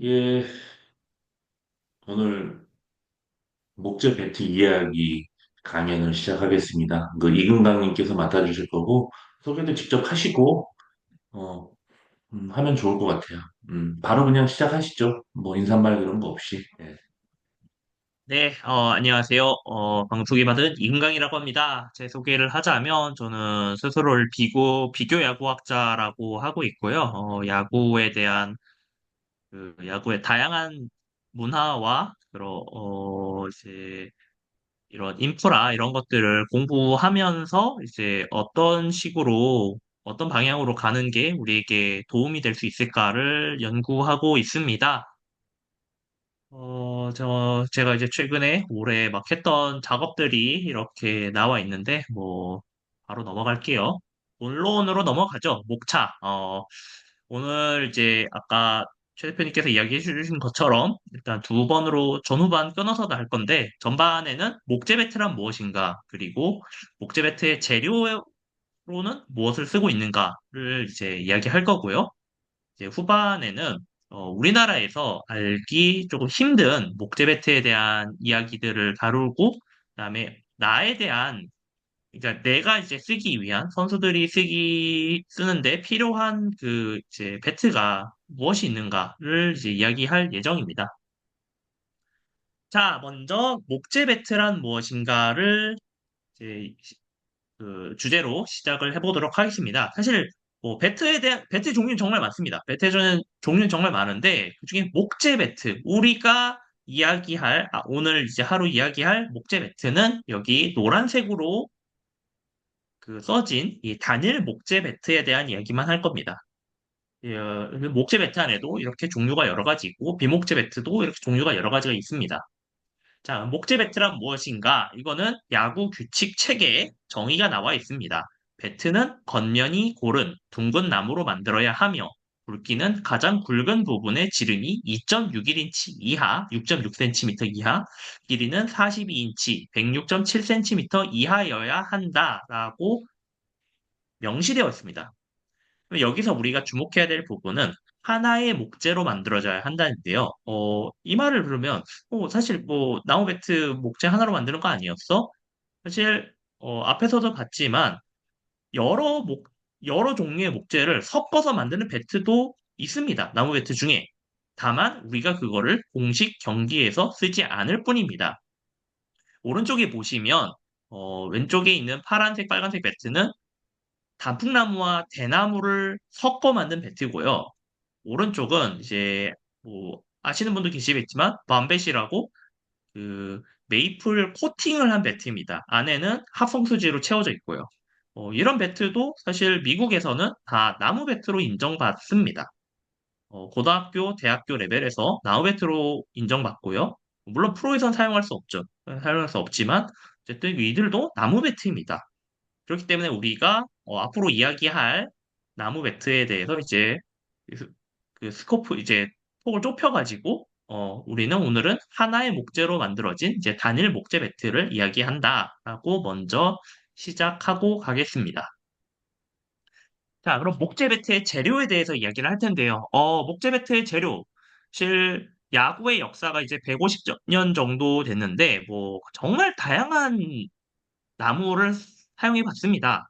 예, 오늘 목재 배트 이야기 강연을 시작하겠습니다. 이금강님께서 맡아주실 거고, 소개도 직접 하시고, 어, 하면 좋을 것 같아요. 바로 그냥 시작하시죠. 뭐, 인사말 그런 거 없이. 예. 네, 안녕하세요. 방송 소개받은 이금강이라고 합니다. 제 소개를 하자면, 저는 스스로를 비교 야구학자라고 하고 있고요. 야구에 대한, 야구의 다양한 문화와, 이런 인프라, 이런 것들을 공부하면서, 이제 어떤 방향으로 가는 게 우리에게 도움이 될 수 있을까를 연구하고 있습니다. 제가 이제 최근에 올해 막 했던 작업들이 이렇게 나와 있는데, 바로 넘어갈게요. 본론으로 넘어가죠. 목차. 오늘 이제 아까 최 대표님께서 이야기해 주신 것처럼 일단 두 번으로 전후반 끊어서 할 건데, 전반에는 목재 배트란 무엇인가, 그리고 목재 배트의 재료로는 무엇을 쓰고 있는가를 이제 이야기할 거고요. 이제 후반에는 우리나라에서 알기 조금 힘든 목재배트에 대한 이야기들을 다루고, 그다음에 나에 대한, 그러니까 내가 이제 쓰기 위한 선수들이 쓰는데 필요한 그 이제 배트가 무엇이 있는가를 이제 이야기할 예정입니다. 자, 먼저 목재 배트란 무엇인가를 이제 그 주제로 시작을 해보도록 하겠습니다. 사실 뭐 배트 종류는 정말 많습니다. 종류는 정말 많은데 그중에 목재 배트, 우리가 오늘 이제 하루 이야기할 목재 배트는 여기 노란색으로 써진 이 단일 목재 배트에 대한 이야기만 할 겁니다. 목재 배트 안에도 이렇게 종류가 여러 가지 있고, 비목재 배트도 이렇게 종류가 여러 가지가 있습니다. 자, 목재 배트란 무엇인가? 이거는 야구 규칙 체계에 정의가 나와 있습니다. 배트는 겉면이 고른 둥근 나무로 만들어야 하며, 굵기는 가장 굵은 부분의 지름이 2.61인치 이하, 6.6cm 이하, 길이는 42인치, 106.7cm 이하여야 한다라고 명시되어 있습니다. 그럼 여기서 우리가 주목해야 될 부분은 하나의 목재로 만들어져야 한다는데요. 이 말을 들으면, 사실 뭐, 나무 배트 목재 하나로 만드는 거 아니었어? 사실, 앞에서도 봤지만, 여러 목, 여러 종류의 목재를 섞어서 만드는 배트도 있습니다. 나무 배트 중에. 다만, 우리가 그거를 공식 경기에서 쓰지 않을 뿐입니다. 오른쪽에 보시면, 왼쪽에 있는 파란색, 빨간색 배트는 단풍나무와 대나무를 섞어 만든 배트고요. 오른쪽은 이제 뭐 아시는 분도 계시겠지만 밤베시라고 그 메이플 코팅을 한 배트입니다. 안에는 합성수지로 채워져 있고요. 이런 배트도 사실 미국에서는 다 나무 배트로 인정받습니다. 고등학교, 대학교 레벨에서 나무 배트로 인정받고요. 물론 프로에선 사용할 수 없죠. 사용할 수 없지만 어쨌든 이들도 나무 배트입니다. 그렇기 때문에 우리가 앞으로 이야기할 나무 매트에 대해서 이제 그, 그 스코프 이제 폭을 좁혀가지고 우리는 오늘은 하나의 목재로 만들어진 이제 단일 목재 매트를 이야기한다라고 먼저 시작하고 가겠습니다. 자, 그럼 목재 배트의 재료에 대해서 이야기를 할 텐데요. 목재 배트의 재료. 사실 야구의 역사가 이제 150년 정도 됐는데 뭐 정말 다양한 나무를 사용해 봤습니다.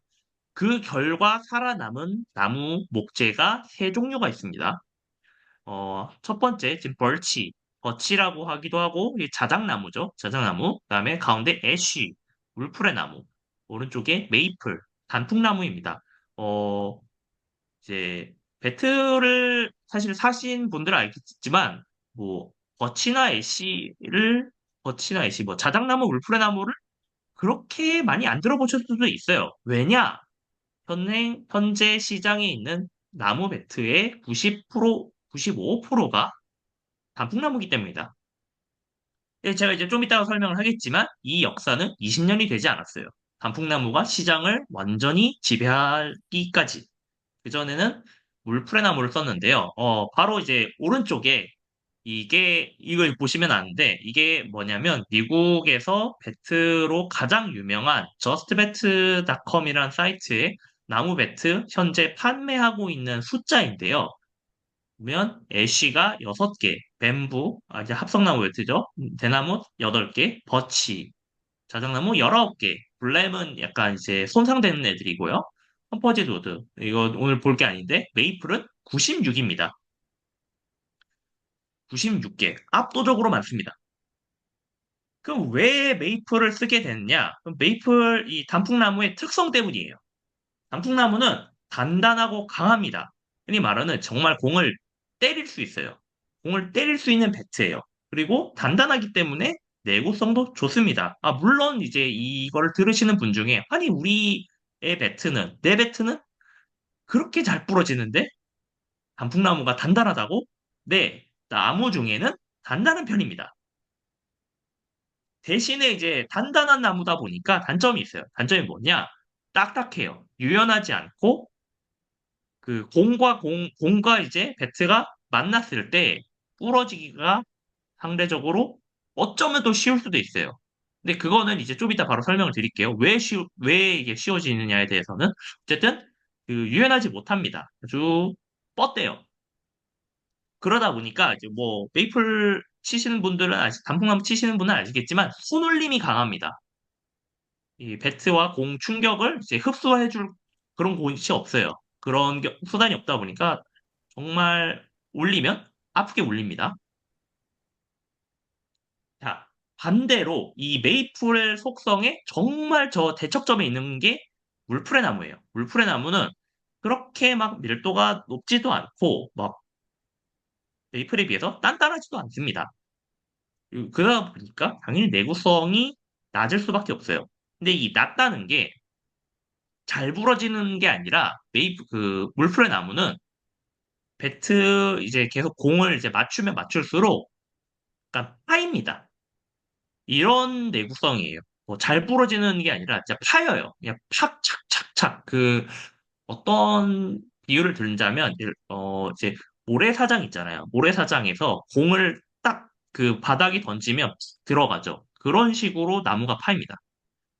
그 결과 살아남은 나무 목재가 세 종류가 있습니다. 첫 번째, 지금 버치라고 하기도 하고, 이게 자작나무죠. 자작나무. 그다음에 가운데 애쉬, 울프의 나무. 오른쪽에 메이플, 단풍나무입니다. 어, 이제, 배트를 사실 사신 분들은 알겠지만, 뭐, 버치나 애쉬, 뭐, 자작나무, 울프의 나무를 그렇게 많이 안 들어보실 수도 있어요. 왜냐? 현재 시장에 있는 나무 배트의 90%, 95%가 단풍나무이기 때문이다. 제가 이제 좀 이따가 설명을 하겠지만 이 역사는 20년이 되지 않았어요. 단풍나무가 시장을 완전히 지배하기까지. 그전에는 물풀의 나무를 썼는데요. 바로 이제 오른쪽에 이걸 보시면 아는데, 이게 뭐냐면, 미국에서 배트로 가장 유명한 justbe트.com이라는 사이트에 나무 배트 현재 판매하고 있는 숫자인데요. 보면 애쉬가 6개, 뱀부, 이제 합성나무 웨트죠. 대나무 8개, 버치, 자작나무 19개, 블렘은 약간 이제 손상되는 애들이고요. 컴포지트 우드, 이거 오늘 볼 게 아닌데, 메이플은 96입니다. 96개, 압도적으로 많습니다. 그럼 왜 메이플을 쓰게 됐냐? 그럼 메이플 이 단풍나무의 특성 때문이에요. 단풍나무는 단단하고 강합니다. 흔히 말하는 정말 공을 때릴 수 있어요. 공을 때릴 수 있는 배트예요. 그리고 단단하기 때문에 내구성도 좋습니다. 물론 이제 이거를 들으시는 분 중에 아니 우리의 배트는 내 배트는 그렇게 잘 부러지는데 단풍나무가 단단하다고? 네, 나무 중에는 단단한 편입니다. 대신에 이제 단단한 나무다 보니까 단점이 있어요. 단점이 뭐냐? 딱딱해요. 유연하지 않고 그 공과 이제 배트가 만났을 때 부러지기가 상대적으로 어쩌면 또 쉬울 수도 있어요. 근데 그거는 이제 좀 이따 바로 설명을 드릴게요. 왜 이게 쉬워지느냐에 대해서는. 어쨌든, 그, 유연하지 못합니다. 아주 뻗대요. 그러다 보니까 이제 뭐, 메이플 치시는 분들은 단풍나무 치시는 분은 아시겠지만, 손울림이 강합니다. 이 배트와 공 충격을 이제 흡수해줄 그런 곳이 없어요. 수단이 없다 보니까 정말 울리면 아프게 울립니다. 자, 반대로 이 메이플의 속성에 정말 저 대척점에 있는 게 물풀의 나무예요. 물풀의 나무는 그렇게 막 밀도가 높지도 않고 막 메이플에 비해서 단단하지도 않습니다. 그러다 보니까 당연히 내구성이 낮을 수밖에 없어요. 근데 이 낮다는 게 잘 부러지는 게 아니라 물풀의 나무는 배트 이제 계속 공을 이제 맞추면 맞출수록 약간 파입니다. 이런 내구성이에요. 뭐잘 부러지는 게 아니라 진짜 파여요. 그냥 팍, 착, 착, 착. 어떤 비유를 들자면, 이제 모래사장 있잖아요. 모래사장에서 공을 딱 그 바닥에 던지면 들어가죠. 그런 식으로 나무가 파입니다.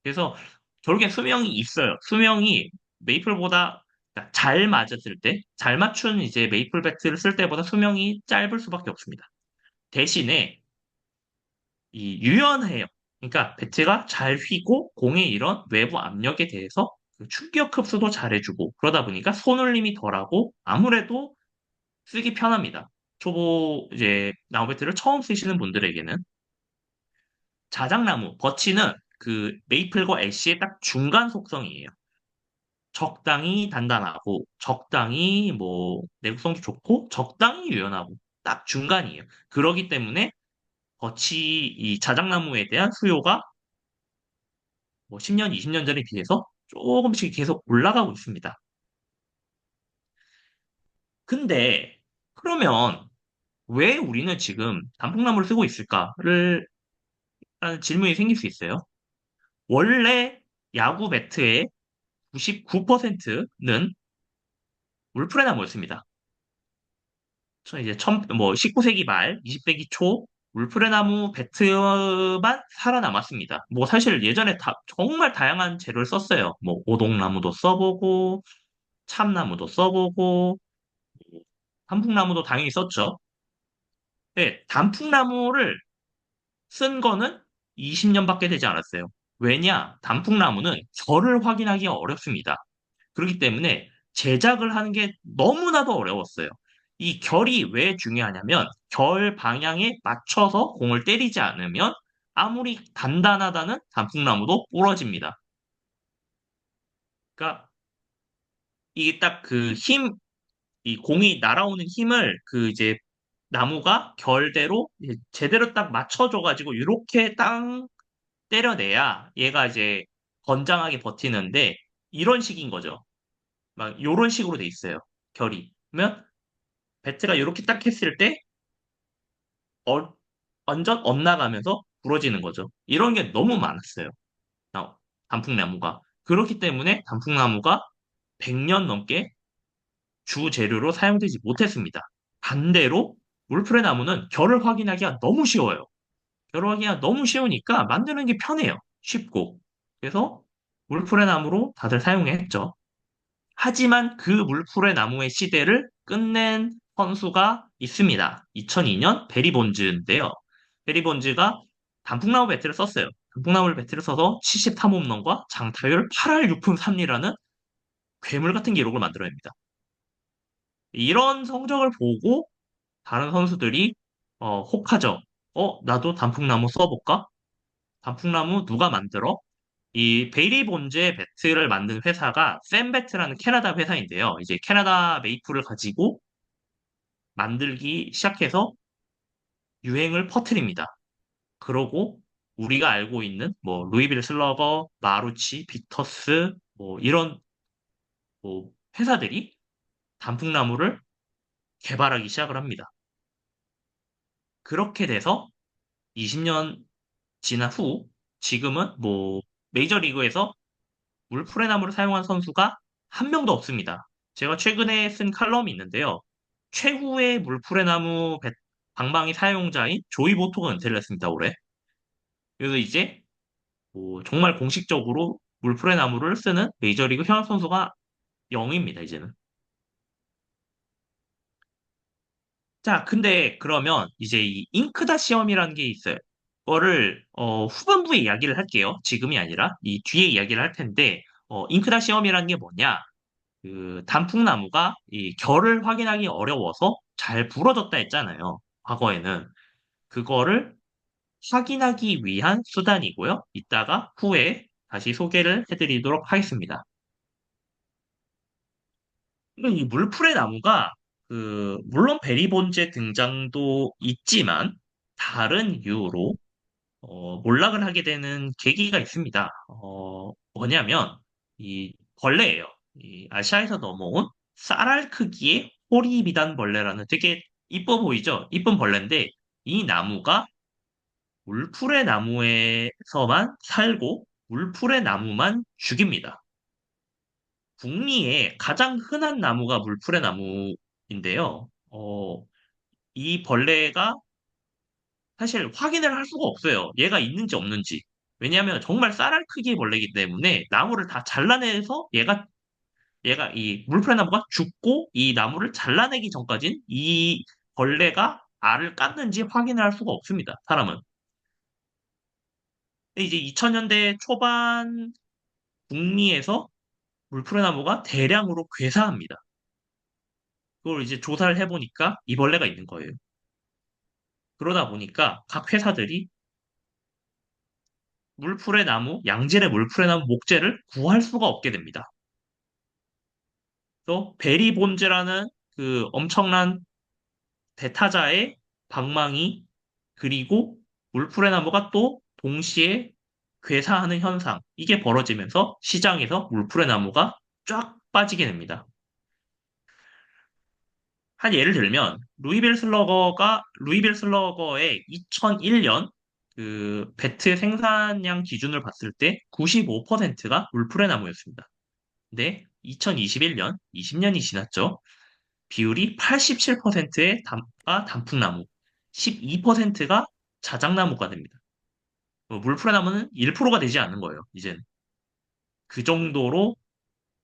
그래서 결국엔 수명이 있어요. 수명이 메이플보다 그러니까 잘 맞았을 때, 잘 맞춘 이제 메이플 배트를 쓸 때보다 수명이 짧을 수밖에 없습니다. 대신에 이 유연해요. 그러니까 배트가 잘 휘고 공의 이런 외부 압력에 대해서 그 충격 흡수도 잘해주고 그러다 보니까 손울림이 덜하고 아무래도 쓰기 편합니다. 초보 이제 나무 배트를 처음 쓰시는 분들에게는 자작나무 버치는 그 메이플과 애쉬의 딱 중간 속성이에요. 적당히 단단하고 적당히 뭐 내구성도 좋고 적당히 유연하고 딱 중간이에요. 그러기 때문에 이 자작나무에 대한 수요가 뭐 10년, 20년 전에 비해서 조금씩 계속 올라가고 있습니다. 근데 그러면 왜 우리는 지금 단풍나무를 쓰고 있을까를 라는 질문이 생길 수 있어요. 원래 야구 배트의 99%는 울프레 나무였습니다. 이제 19세기 말, 20세기 초 울프레 나무 배트만 살아남았습니다. 뭐 사실 예전에 정말 다양한 재료를 썼어요. 뭐 오동나무도 써보고 참나무도 써보고 단풍나무도 당연히 썼죠. 네, 단풍나무를 쓴 거는 20년밖에 되지 않았어요. 왜냐? 단풍나무는 결을 확인하기가 어렵습니다. 그렇기 때문에 제작을 하는 게 너무나도 어려웠어요. 이 결이 왜 중요하냐면 결 방향에 맞춰서 공을 때리지 않으면 아무리 단단하다는 단풍나무도 부러집니다. 그러니까 이게 딱 이 공이 날아오는 힘을 그 이제 나무가 결대로 이제 제대로 딱 맞춰줘가지고 이렇게 땅 때려내야 얘가 이제 건장하게 버티는데 이런 식인 거죠. 막 이런 식으로 돼 있어요. 결이. 그러면 배트가 이렇게 딱 했을 때 어, 완전 엇나가면서 부러지는 거죠. 이런 게 너무 많았어요. 단풍나무가. 그렇기 때문에 단풍나무가 100년 넘게 주 재료로 사용되지 못했습니다. 반대로 울프레 나무는 결을 확인하기가 너무 쉬워요. 결을 확인하기가 너무 쉬우니까 만드는 게 편해요. 쉽고. 그래서 울프레 나무로 다들 사용했죠. 하지만 그 물풀의 나무의 시대를 끝낸 선수가 있습니다. 2002년 베리 본즈인데요. 베리 본즈가 단풍나무 배트를 썼어요. 단풍나무 배트를 써서 73홈런과 장타율 8할 6푼 3리라는 괴물 같은 기록을 만들어냅니다. 이런 성적을 보고 다른 선수들이 혹하죠. 나도 단풍나무 써볼까? 단풍나무 누가 만들어? 이 베이리 본즈의 배트를 만든 회사가 샘배트라는 캐나다 회사인데요. 이제 캐나다 메이플을 가지고 만들기 시작해서 유행을 퍼뜨립니다. 그러고 우리가 알고 있는 뭐 루이빌 슬러거, 마루치, 빅터스 뭐 이런 뭐 회사들이 단풍나무를 개발하기 시작을 합니다. 그렇게 돼서 20년 지난 후 지금은 뭐 메이저리그에서 물프레나무를 사용한 선수가 한 명도 없습니다. 제가 최근에 쓴 칼럼이 있는데요. 최후의 물프레나무 방망이 사용자인 조이 보토가 은퇴를 했습니다, 올해. 그래서 이제 뭐 정말 공식적으로 물프레나무를 쓰는 메이저리그 현역 선수가 0입니다, 이제는. 자, 근데 그러면 이제 이 잉크다 시험이라는 게 있어요. 그거를 후반부에 이야기를 할게요. 지금이 아니라 이 뒤에 이야기를 할 텐데 잉크다 시험이라는 게 뭐냐? 그 단풍나무가 이 결을 확인하기 어려워서 잘 부러졌다 했잖아요. 과거에는 그거를 확인하기 위한 수단이고요. 이따가 후에 다시 소개를 해드리도록 하겠습니다. 이 물풀의 나무가 물론 베리본즈의 등장도 있지만 다른 이유로 몰락을 하게 되는 계기가 있습니다. 뭐냐면 이 벌레예요. 이 아시아에서 넘어온 쌀알 크기의 호리비단 벌레라는 되게 이뻐 보이죠? 이쁜 벌레인데 이 나무가 물풀의 나무에서만 살고 물풀의 나무만 죽입니다. 북미에 가장 흔한 나무가 물풀의 나무인데요. 이 벌레가 사실 확인을 할 수가 없어요. 얘가 있는지 없는지. 왜냐하면 정말 쌀알 크기의 벌레이기 때문에 나무를 다 잘라내서 얘가 이 물풀의 나무가 죽고 이 나무를 잘라내기 전까진 이 벌레가 알을 깠는지 확인을 할 수가 없습니다. 사람은. 근데 이제 2000년대 초반 북미에서 물풀의 나무가 대량으로 괴사합니다. 그걸 이제 조사를 해보니까 이 벌레가 있는 거예요. 그러다 보니까 각 회사들이 물풀의 나무, 양질의 물풀의 나무 목재를 구할 수가 없게 됩니다. 또 베리본즈라는 그 엄청난 대타자의 방망이 그리고 물풀의 나무가 또 동시에 괴사하는 현상 이게 벌어지면서 시장에서 물풀의 나무가 쫙 빠지게 됩니다. 한 예를 들면 루이빌 슬러거의 2001년 그 배트 생산량 기준을 봤을 때 95%가 울프레 나무였습니다. 근데 2021년, 20년이 지났죠. 비율이 87%의 단풍나무, 12%가 자작나무가 됩니다. 물프레 나무는 1%가 되지 않는 거예요. 이젠 그 정도로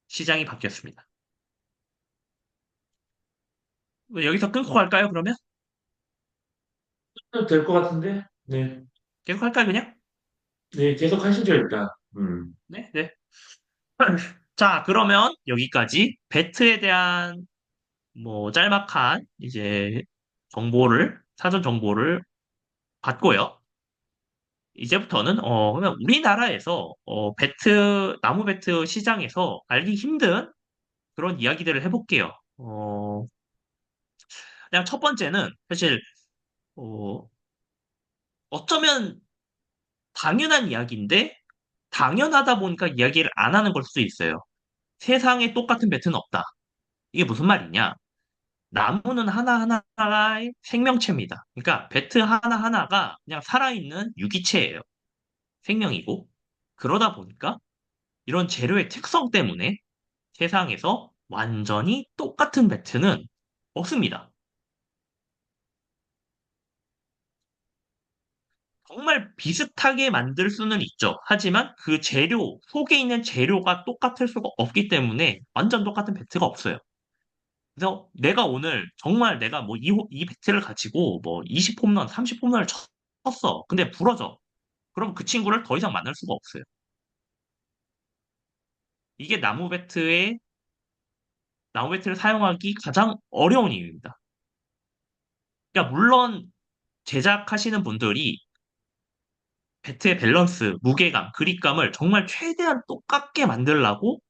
시장이 바뀌었습니다. 여기서 끊고 갈까요? 그러면 될 것 같은데? 네. 계속 할까요? 그냥? 네, 계속 하시죠, 일단. 네, 네. 자, 그러면 여기까지 배트에 대한 뭐 짤막한 이제 사전 정보를 받고요. 이제부터는 그러면 우리나라에서 나무 배트 시장에서 알기 힘든 그런 이야기들을 해볼게요. 그냥 첫 번째는 사실 어, 어쩌면 당연한 이야기인데 당연하다 보니까 이야기를 안 하는 걸 수도 있어요. 세상에 똑같은 배트는 없다. 이게 무슨 말이냐? 나무는 하나하나가 생명체입니다. 그러니까 배트 하나하나가 그냥 살아있는 유기체예요. 생명이고. 그러다 보니까 이런 재료의 특성 때문에 세상에서 완전히 똑같은 배트는 없습니다. 정말 비슷하게 만들 수는 있죠. 하지만 그 속에 있는 재료가 똑같을 수가 없기 때문에 완전 똑같은 배트가 없어요. 그래서 내가 오늘 정말 내가 뭐 이 배트를 가지고 뭐 20홈런, 30홈런을 쳤어. 근데 부러져. 그럼 그 친구를 더 이상 만날 수가 없어요. 이게 나무 배트를 사용하기 가장 어려운 이유입니다. 그러니까 물론 제작하시는 분들이 배트의 밸런스, 무게감, 그립감을 정말 최대한 똑같게 만들려고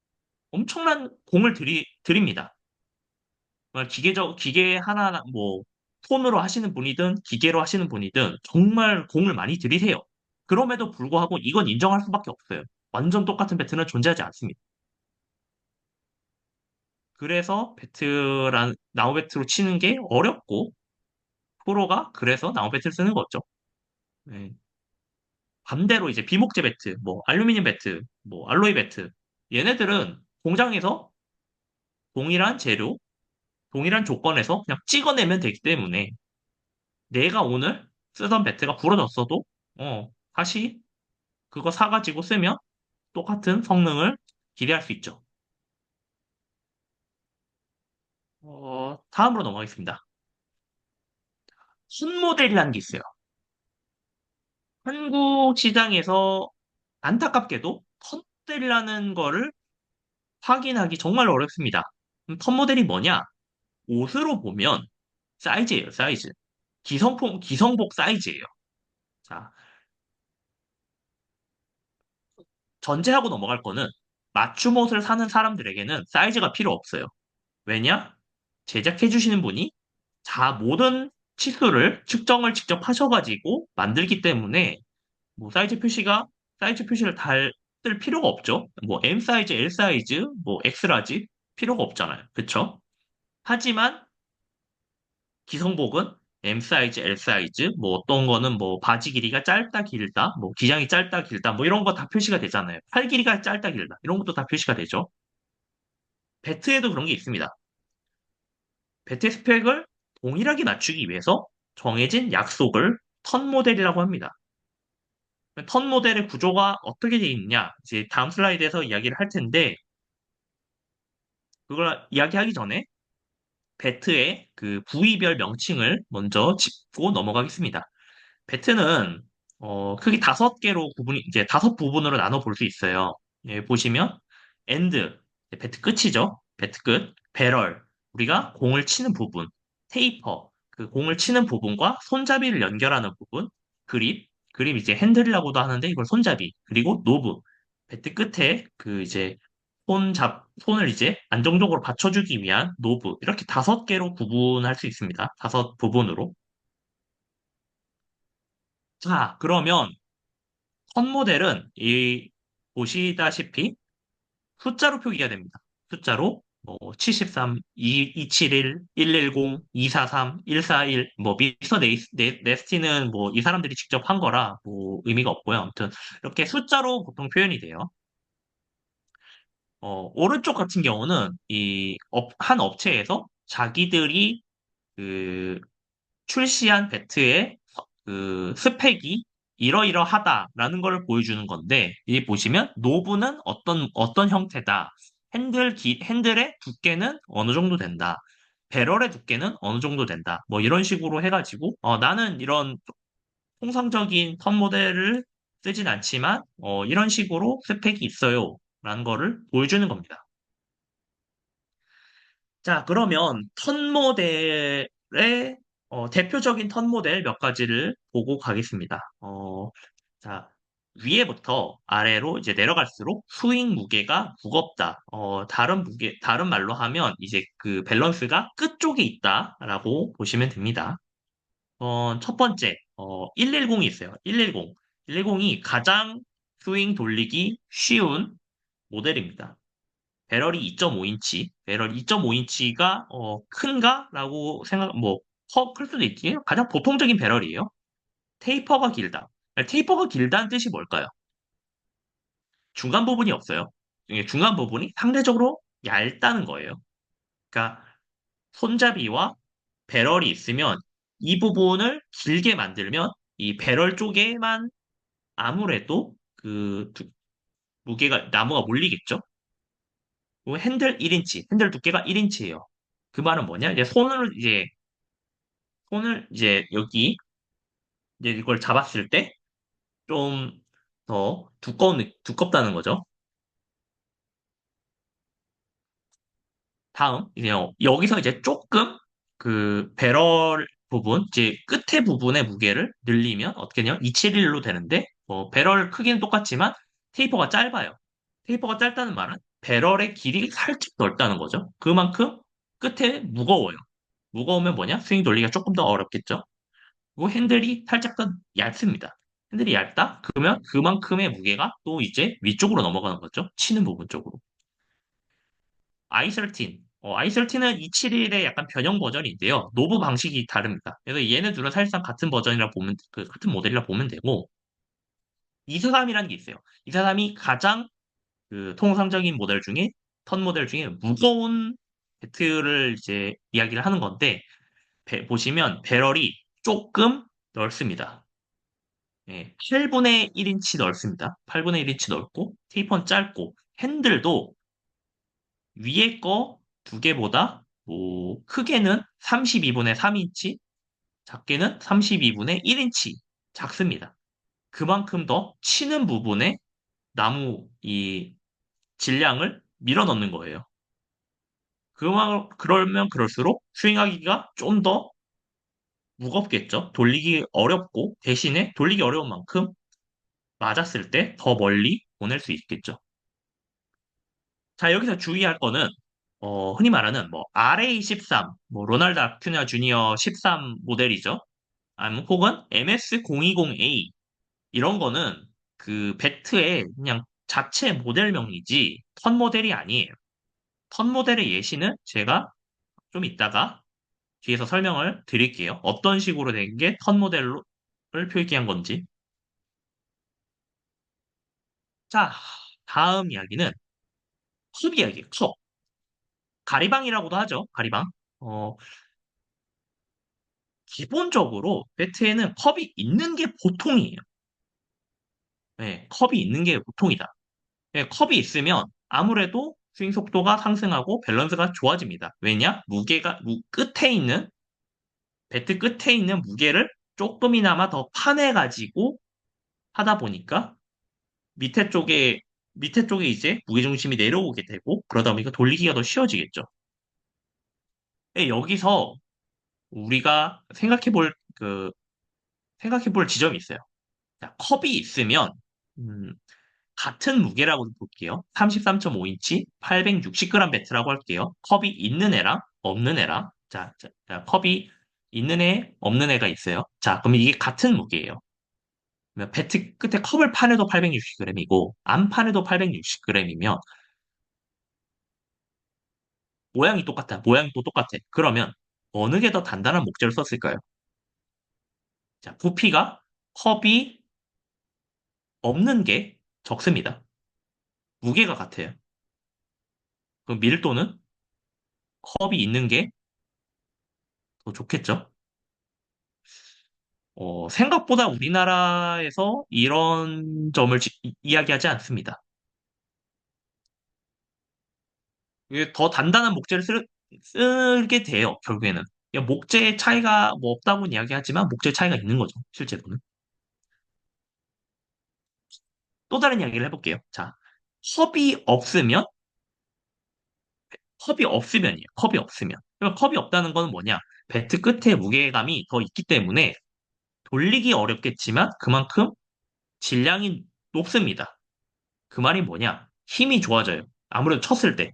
엄청난 공을 드립니다. 정말 기계 하나, 뭐, 손으로 하시는 분이든 기계로 하시는 분이든 정말 공을 많이 들이세요. 그럼에도 불구하고 이건 인정할 수밖에 없어요. 완전 똑같은 배트는 존재하지 않습니다. 그래서 나무 배트로 치는 게 어렵고, 프로가 그래서 나무 배트를 쓰는 거죠. 네. 반대로 이제 비목재 배트, 뭐, 알루미늄 배트, 뭐, 알로이 배트. 얘네들은 공장에서 동일한 재료, 동일한 조건에서 그냥 찍어내면 되기 때문에 내가 오늘 쓰던 배트가 부러졌어도 다시 그거 사가지고 쓰면 똑같은 성능을 기대할 수 있죠. 다음으로 넘어가겠습니다. 순모델이라는 게 있어요. 한국 시장에서 안타깝게도 턴모델이라는 거를 확인하기 정말 어렵습니다. 그럼 턴모델이 뭐냐? 옷으로 보면 사이즈예요, 사이즈. 기성복 사이즈예요. 자, 전제하고 넘어갈 거는 맞춤 옷을 사는 사람들에게는 사이즈가 필요 없어요. 왜냐? 제작해 주시는 분이 모든 치수를 측정을 직접 하셔가지고 만들기 때문에 뭐 사이즈 표시를 쓸 필요가 없죠. 뭐 M 사이즈, L 사이즈, 뭐 X 라지 필요가 없잖아요. 그쵸? 하지만 기성복은 M 사이즈, L 사이즈, 뭐 어떤 거는 뭐 바지 길이가 짧다, 길다, 뭐 기장이 짧다, 길다, 뭐 이런 거 다 표시가 되잖아요. 팔 길이가 짧다, 길다, 이런 것도 다 표시가 되죠. 배트에도 그런 게 있습니다. 배트 스펙을 동일하게 맞추기 위해서 정해진 약속을 턴 모델이라고 합니다. 턴 모델의 구조가 어떻게 되어 있느냐? 이제 다음 슬라이드에서 이야기를 할 텐데, 그걸 이야기하기 전에 배트의 그 부위별 명칭을 먼저 짚고 넘어가겠습니다. 배트는 크게 이제 다섯 부분으로 나눠 볼 수 있어요. 예, 보시면 엔드, 배트 끝이죠. 배트 끝, 배럴, 우리가 공을 치는 부분, 테이퍼, 그 공을 치는 부분과 손잡이를 연결하는 부분, 그립 이제 핸들이라고도 하는데 이걸 손잡이, 그리고 노브, 배트 끝에 그 이제 손을 이제 안정적으로 받쳐주기 위한 노브, 이렇게 다섯 개로 구분할 수 있습니다. 다섯 부분으로. 자, 그러면 첫 모델은 보시다시피 숫자로 표기가 됩니다. 숫자로 73, 271, 110, 243, 141, 뭐 네스티는 뭐 이 사람들이 직접 한 거라 뭐 의미가 없고요. 아무튼 이렇게 숫자로 보통 표현이 돼요. 오른쪽 같은 경우는 한 업체에서 자기들이 그 출시한 배트의 그 스펙이 이러이러하다라는 걸 보여주는 건데, 이 보시면 노브는 어떤 형태다. 핸들의 두께는 어느 정도 된다. 배럴의 두께는 어느 정도 된다. 뭐 이런 식으로 해가지고, 나는 이런 통상적인 턴 모델을 쓰진 않지만, 이런 식으로 스펙이 있어요. 라는 거를 보여주는 겁니다. 자, 그러면 턴 모델의 대표적인 턴 모델 몇 가지를 보고 가겠습니다. 자, 위에부터 아래로 이제 내려갈수록 스윙 무게가 무겁다. 다른 말로 하면 이제 그 밸런스가 끝쪽에 있다라고 보시면 됩니다. 첫 번째, 110이 있어요. 110. 110이 가장 스윙 돌리기 쉬운 모델입니다. 배럴 2.5인치가 큰가? 라고 클 수도 있지. 가장 보통적인 배럴이에요. 테이퍼가 길다. 테이퍼가 길다는 뜻이 뭘까요? 중간 부분이 없어요. 이게 중간 부분이 상대적으로 얇다는 거예요. 그러니까 손잡이와 배럴이 있으면 이 부분을 길게 만들면 이 배럴 쪽에만 아무래도 무게가 나무가 몰리겠죠. 핸들 두께가 1인치예요. 그 말은 뭐냐? 손을 이제 여기 이제 이걸 잡았을 때 좀 더 두껍다는 거죠. 다음, 이제 여기서 이제 조금 그 배럴 부분, 이제 끝에 부분의 무게를 늘리면 어떻게 되냐면 271로 되는데, 배럴 크기는 똑같지만 테이퍼가 짧아요. 테이퍼가 짧다는 말은 배럴의 길이 살짝 넓다는 거죠. 그만큼 끝에 무거워요. 무거우면 뭐냐? 스윙 돌리기가 조금 더 어렵겠죠. 그리고 핸들이 살짝 더 얇습니다. 핸들이 얇다? 그러면 그만큼의 무게가 또 이제 위쪽으로 넘어가는 거죠. 치는 부분 쪽으로. i13은 271의 약간 변형 버전인데요. 노브 방식이 다릅니다. 그래서 얘네 둘은 사실상 같은 버전이라 보면, 같은 모델이라 보면 되고, 243이라는 게 있어요. 243이 가장 그 통상적인 턴 모델 중에 무거운 배트를 이제 이야기를 하는 건데, 보시면 배럴이 조금 넓습니다. 예, 8분의 1인치 넓습니다. 8분의 1인치 넓고, 테이퍼는 짧고, 핸들도 위에 거 두 개보다 뭐 크게는 32분의 3인치, 작게는 32분의 1인치 작습니다. 그만큼 더 치는 부분에 나무 이 질량을 밀어 넣는 거예요. 그러면 그럴수록 스윙하기가 좀 더 무겁겠죠. 돌리기 어렵고 대신에 돌리기 어려운 만큼 맞았을 때 더 멀리 보낼 수 있겠죠. 자, 여기서 주의할 거는 흔히 말하는 뭐 RA13, 뭐 로날드 아큐나 주니어 13 모델이죠. 아니면 혹은 MS020A 이런 거는 그 배트의 그냥 자체 모델명이지 턴 모델이 아니에요. 턴 모델의 예시는 제가 좀 이따가 뒤에서 설명을 드릴게요. 어떤 식으로 된 게 턴 모델을 표기한 건지. 자, 다음 이야기는 컵 이야기예요. 컵. 가리방이라고도 하죠. 가리방. 어, 기본적으로 배트에는 컵이 있는 게 보통이에요. 네, 컵이 있는 게 보통이다. 네, 컵이 있으면 아무래도 스윙 속도가 상승하고 밸런스가 좋아집니다. 왜냐? 끝에 있는, 배트 끝에 있는 무게를 조금이나마 더 파내가지고 하다 보니까 밑에 쪽에, 밑에 쪽에 이제 무게중심이 내려오게 되고 그러다 보니까 돌리기가 더 쉬워지겠죠. 네, 여기서 우리가 생각해 볼 지점이 있어요. 자, 컵이 있으면, 음, 같은 무게라고 볼게요. 33.5인치, 860g 배트라고 할게요. 컵이 있는 애랑 없는 애랑, 자, 컵이 있는 애, 없는 애가 있어요. 자, 그러면 이게 같은 무게예요. 그러면 배트 끝에 컵을 파내도 860g이고, 안 파내도 860g이면, 모양이 또 똑같아. 그러면, 어느 게 더 단단한 목재를 썼을까요? 자, 부피가 컵이 없는 게 적습니다. 무게가 같아요. 그럼 밀도는 컵이 있는 게 더 좋겠죠? 생각보다 우리나라에서 이런 점을 이야기하지 않습니다. 이게 더 단단한 쓰게 돼요, 결국에는. 목재의 차이가 뭐 없다고는 이야기하지만 목재의 차이가 있는 거죠, 실제로는. 또 다른 이야기를 해볼게요. 자, 컵이 없으면, 컵이 없으면. 그럼 컵이 없다는 건 뭐냐? 배트 끝에 무게감이 더 있기 때문에 돌리기 어렵겠지만 그만큼 질량이 높습니다. 그 말이 뭐냐? 힘이 좋아져요. 아무래도 쳤을 때.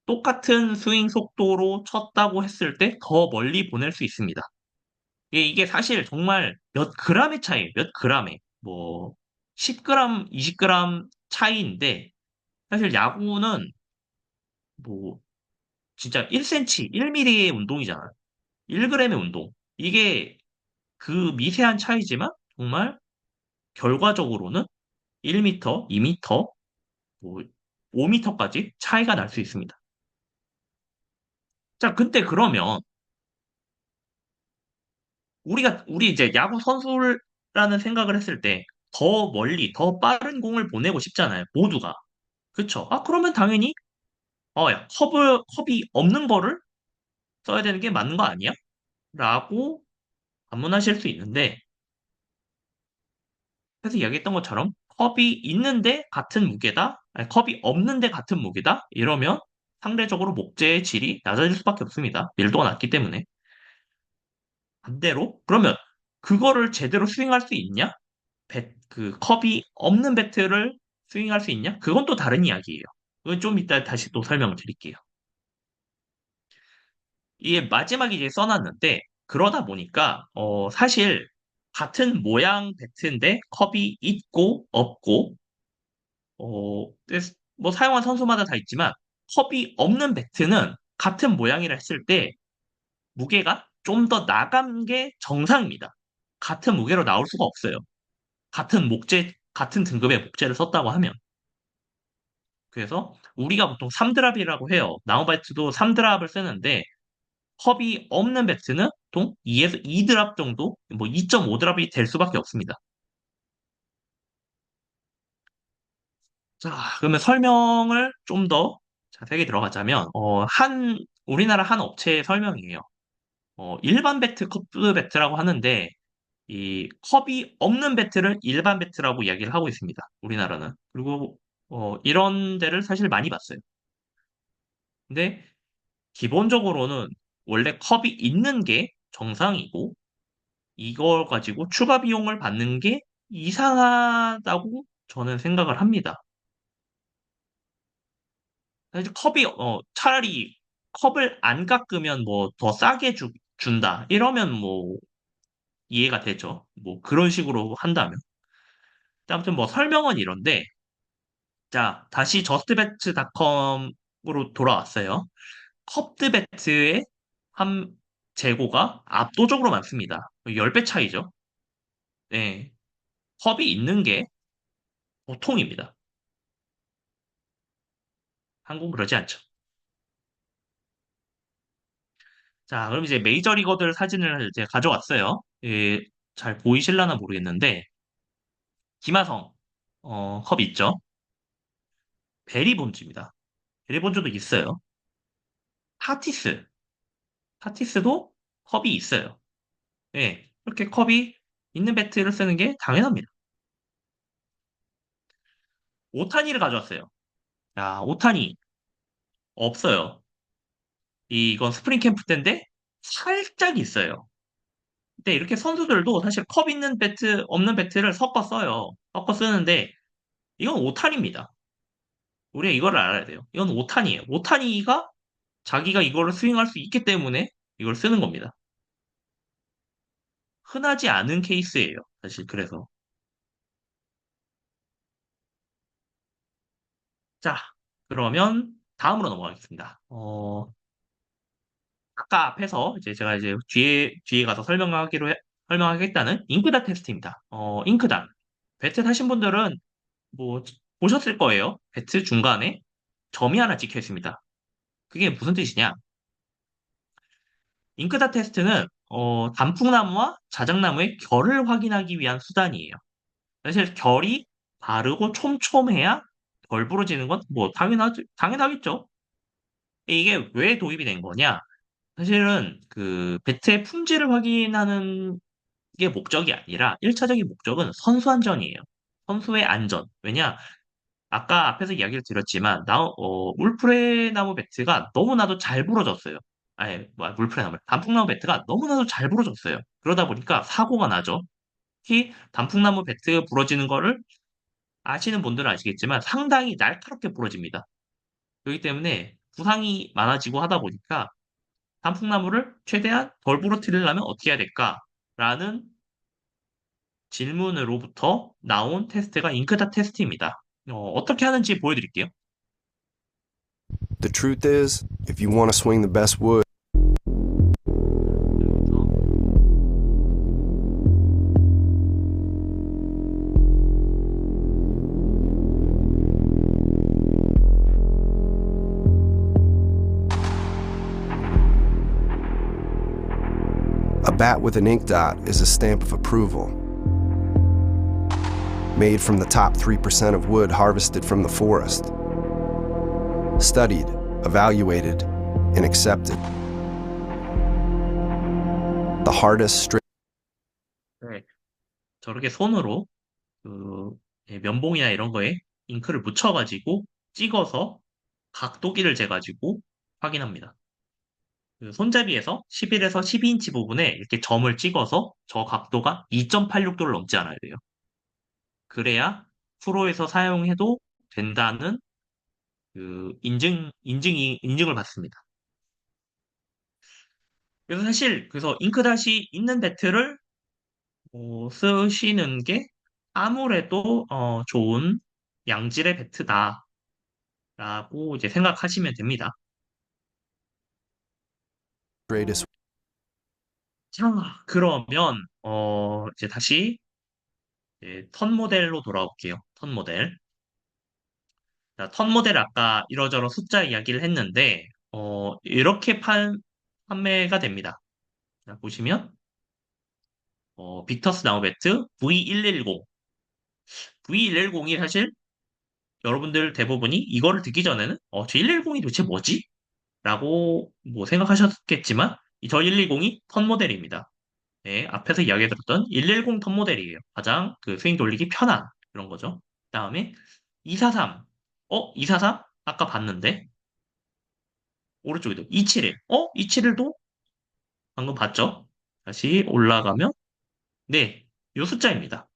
똑같은 스윙 속도로 쳤다고 했을 때 더 멀리 보낼 수 있습니다. 이게 사실 정말 몇 그램의 차이, 몇 그램의, 뭐, 10g, 20g 차이인데, 사실 야구는 뭐, 진짜 1cm, 1mm의 운동이잖아요. 1g의 운동. 이게 그 미세한 차이지만, 정말 결과적으로는 1m, 2m, 뭐, 5m까지 차이가 날 수 있습니다. 자, 근데 그러면, 우리 이제 야구 선수라는 생각을 했을 때 더 멀리, 더 빠른 공을 보내고 싶잖아요. 모두가. 그쵸? 아, 그러면 당연히, 야, 컵이 없는 거를 써야 되는 게 맞는 거 아니야? 라고 반문하실 수 있는데, 그래서 이야기했던 것처럼 컵이 있는데 같은 무게다? 아니, 컵이 없는데 같은 무게다? 이러면 상대적으로 목재의 질이 낮아질 수밖에 없습니다. 밀도가 낮기 때문에. 반대로, 그러면 그거를 제대로 스윙할 수 있냐? 그 컵이 없는 배트를 스윙할 수 있냐? 그건 또 다른 이야기예요. 그건 좀 이따 다시 또 설명을 드릴게요. 이게 마지막에 이제 써놨는데, 그러다 보니까, 사실, 같은 모양 배트인데, 컵이 있고, 없고, 그래서 뭐 사용한 선수마다 다 있지만, 컵이 없는 배트는 같은 모양이라 했을 때, 무게가 좀 더 나간 게 정상입니다. 같은 무게로 나올 수가 없어요. 같은 목재, 같은 등급의 목재를 썼다고 하면. 그래서 우리가 보통 3드랍이라고 해요. 나무배트도 3드랍을 쓰는데, 컵이 없는 배트는 보통 2에서 2드랍 정도, 뭐 2.5드랍이 될 수밖에 없습니다. 자, 그러면 설명을 좀 더 자세하게 들어가자면, 우리나라 한 업체의 설명이에요. 일반 배트, 커프 배트라고 하는데, 이 컵이 없는 배트를 일반 배트라고 이야기를 하고 있습니다. 우리나라는. 그리고, 이런 데를 사실 많이 봤어요. 근데, 기본적으로는 원래 컵이 있는 게 정상이고, 이걸 가지고 추가 비용을 받는 게 이상하다고 저는 생각을 합니다. 사실 차라리 컵을 안 깎으면 뭐 더 싸게 준다. 이러면 뭐 이해가 되죠. 뭐 그런 식으로 한다면. 아무튼 뭐 설명은 이런데, 자, 다시 저스트배트닷컴으로 돌아왔어요. 컵드배트의 한 재고가 압도적으로 많습니다. 10배 차이죠. 네. 컵이 있는 게 보통입니다. 한국은 그러지 않죠. 자, 그럼 이제 메이저리거들 사진을 이제 가져왔어요. 예, 잘 보이실라나 모르겠는데, 김하성, 컵 있죠? 베리 본즈입니다. 베리 본즈도 있어요. 타티스, 타티스도 컵이 있어요. 예, 이렇게 컵이 있는 배트를 쓰는 게 당연합니다. 오타니를 가져왔어요. 야, 오타니 없어요. 이건 스프링 캠프 때인데 살짝 있어요. 근데 이렇게 선수들도 사실 컵 있는 배트, 없는 배트를 섞어 써요. 섞어 쓰는데 이건 오타니입니다. 우리가 이걸 알아야 돼요. 이건 오타니예요. 오타니가 자기가 이거를 스윙할 수 있기 때문에 이걸 쓰는 겁니다. 흔하지 않은 케이스예요. 사실 그래서. 자, 그러면 다음으로 넘어가겠습니다. 아까 앞에서 이제 제가 이제 뒤에 가서 설명하겠다는 잉크닷 테스트입니다. 잉크닷. 배트 타신 분들은 뭐 보셨을 거예요. 배트 중간에 점이 하나 찍혀 있습니다. 그게 무슨 뜻이냐? 잉크닷 테스트는 단풍나무와 자작나무의 결을 확인하기 위한 수단이에요. 사실 결이 바르고 촘촘해야 덜 부러지는 건 뭐 당연하겠죠. 이게 왜 도입이 된 거냐? 사실은 그 배트의 품질을 확인하는 게 목적이 아니라 1차적인 목적은 선수 안전이에요. 선수의 안전. 왜냐? 아까 앞에서 이야기를 드렸지만 울프레 나무 배트가 너무나도 잘 부러졌어요. 아니, 물프레 나무, 단풍나무 배트가 너무나도 잘 부러졌어요. 그러다 보니까 사고가 나죠. 특히 단풍나무 배트 부러지는 거를 아시는 분들은 아시겠지만 상당히 날카롭게 부러집니다. 그렇기 때문에 부상이 많아지고 하다 보니까 단풍나무를 최대한 덜 부러뜨리려면 어떻게 해야 될까라는 질문으로부터 나온 테스트가 잉크닷 테스트입니다. 어떻게 하는지 보여드릴게요. The truth is, if you want to swing the best wood, a bat with an ink dot is a stamp of approval. Made from the top 3% of wood harvested from the forest. Studied, evaluated, and accepted. The hardest, 네, 저렇게 손으로 그 면봉이나 이런 거에 잉크를 묻혀가지고 찍어서 각도기를 재가지고 확인합니다. 그 손잡이에서 11에서 12인치 부분에 이렇게 점을 찍어서 저 각도가 2.86도를 넘지 않아야 돼요. 그래야 프로에서 사용해도 된다는 그 인증을 받습니다. 그래서 사실 그래서 잉크 다시 있는 배트를 쓰시는 게 아무래도 좋은 양질의 배트다라고 이제 생각하시면 됩니다. greatest. 자, 그러면 이제 다시 턴 모델로 돌아올게요. 턴 모델. 자, 턴 모델 아까 이러저러 숫자 이야기를 했는데 이렇게 판매가 됩니다. 자, 보시면 빅터스 나우배트 V110. V110이 사실 여러분들 대부분이 이거를 듣기 전에는 저 110이 도대체 뭐지? 라고 뭐 생각하셨겠지만 저 110이 턴 모델입니다. 네, 앞에서 이야기 들었던 110 턴 모델이에요. 가장 그 스윙 돌리기 편한 그런 거죠. 그다음에 243. 243? 아까 봤는데 오른쪽에도 271. 271도 방금 봤죠? 다시 올라가면 네, 요 숫자입니다.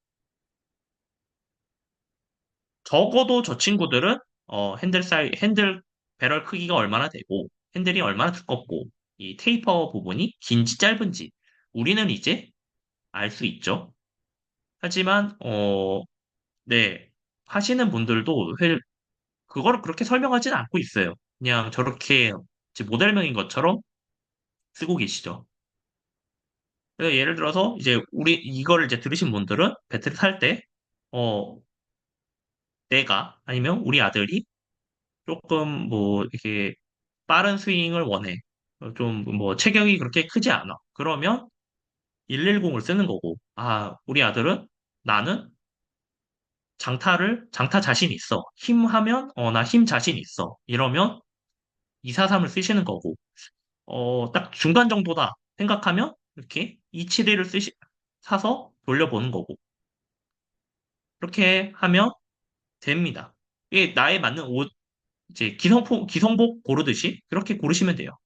적어도 저 친구들은 핸들 배럴 크기가 얼마나 되고 핸들이 얼마나 두껍고 이 테이퍼 부분이 긴지 짧은지 우리는 이제 알 수 있죠. 하지만 네, 하시는 분들도 그거를 그렇게 설명하지는 않고 있어요. 그냥 저렇게 이제 모델명인 것처럼 쓰고 계시죠. 그래서 예를 들어서 이제 우리 이거를 이제 들으신 분들은 배트를 살 때, 어, 내가 아니면 우리 아들이 조금 뭐 이렇게 빠른 스윙을 원해. 좀 뭐 체격이 그렇게 크지 않아. 그러면 110을 쓰는 거고, 우리 아들은 나는 장타 자신 있어. 힘 하면, 나 힘 자신 있어. 이러면 243을 쓰시는 거고, 딱 중간 정도다 생각하면 이렇게 271을 사서 돌려보는 거고, 그렇게 하면 됩니다. 이게 나에 맞는 옷, 이제 기성복 고르듯이 그렇게 고르시면 돼요.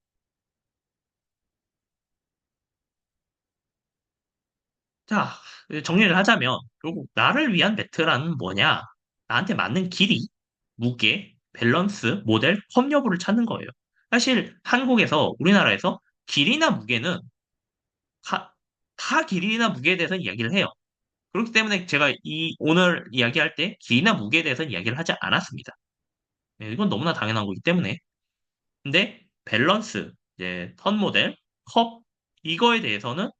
자, 정리를 하자면, 결국 나를 위한 매트라는 뭐냐? 나한테 맞는 길이, 무게, 밸런스, 모델, 컵 여부를 찾는 거예요. 사실 한국에서, 우리나라에서 길이나 무게는 다, 다 길이나 무게에 대해서 이야기를 해요. 그렇기 때문에 제가 오늘 이야기할 때 길이나 무게에 대해서는 이야기를 하지 않았습니다. 네, 이건 너무나 당연한 거기 때문에. 근데 밸런스, 이제 턴 모델, 컵, 이거에 대해서는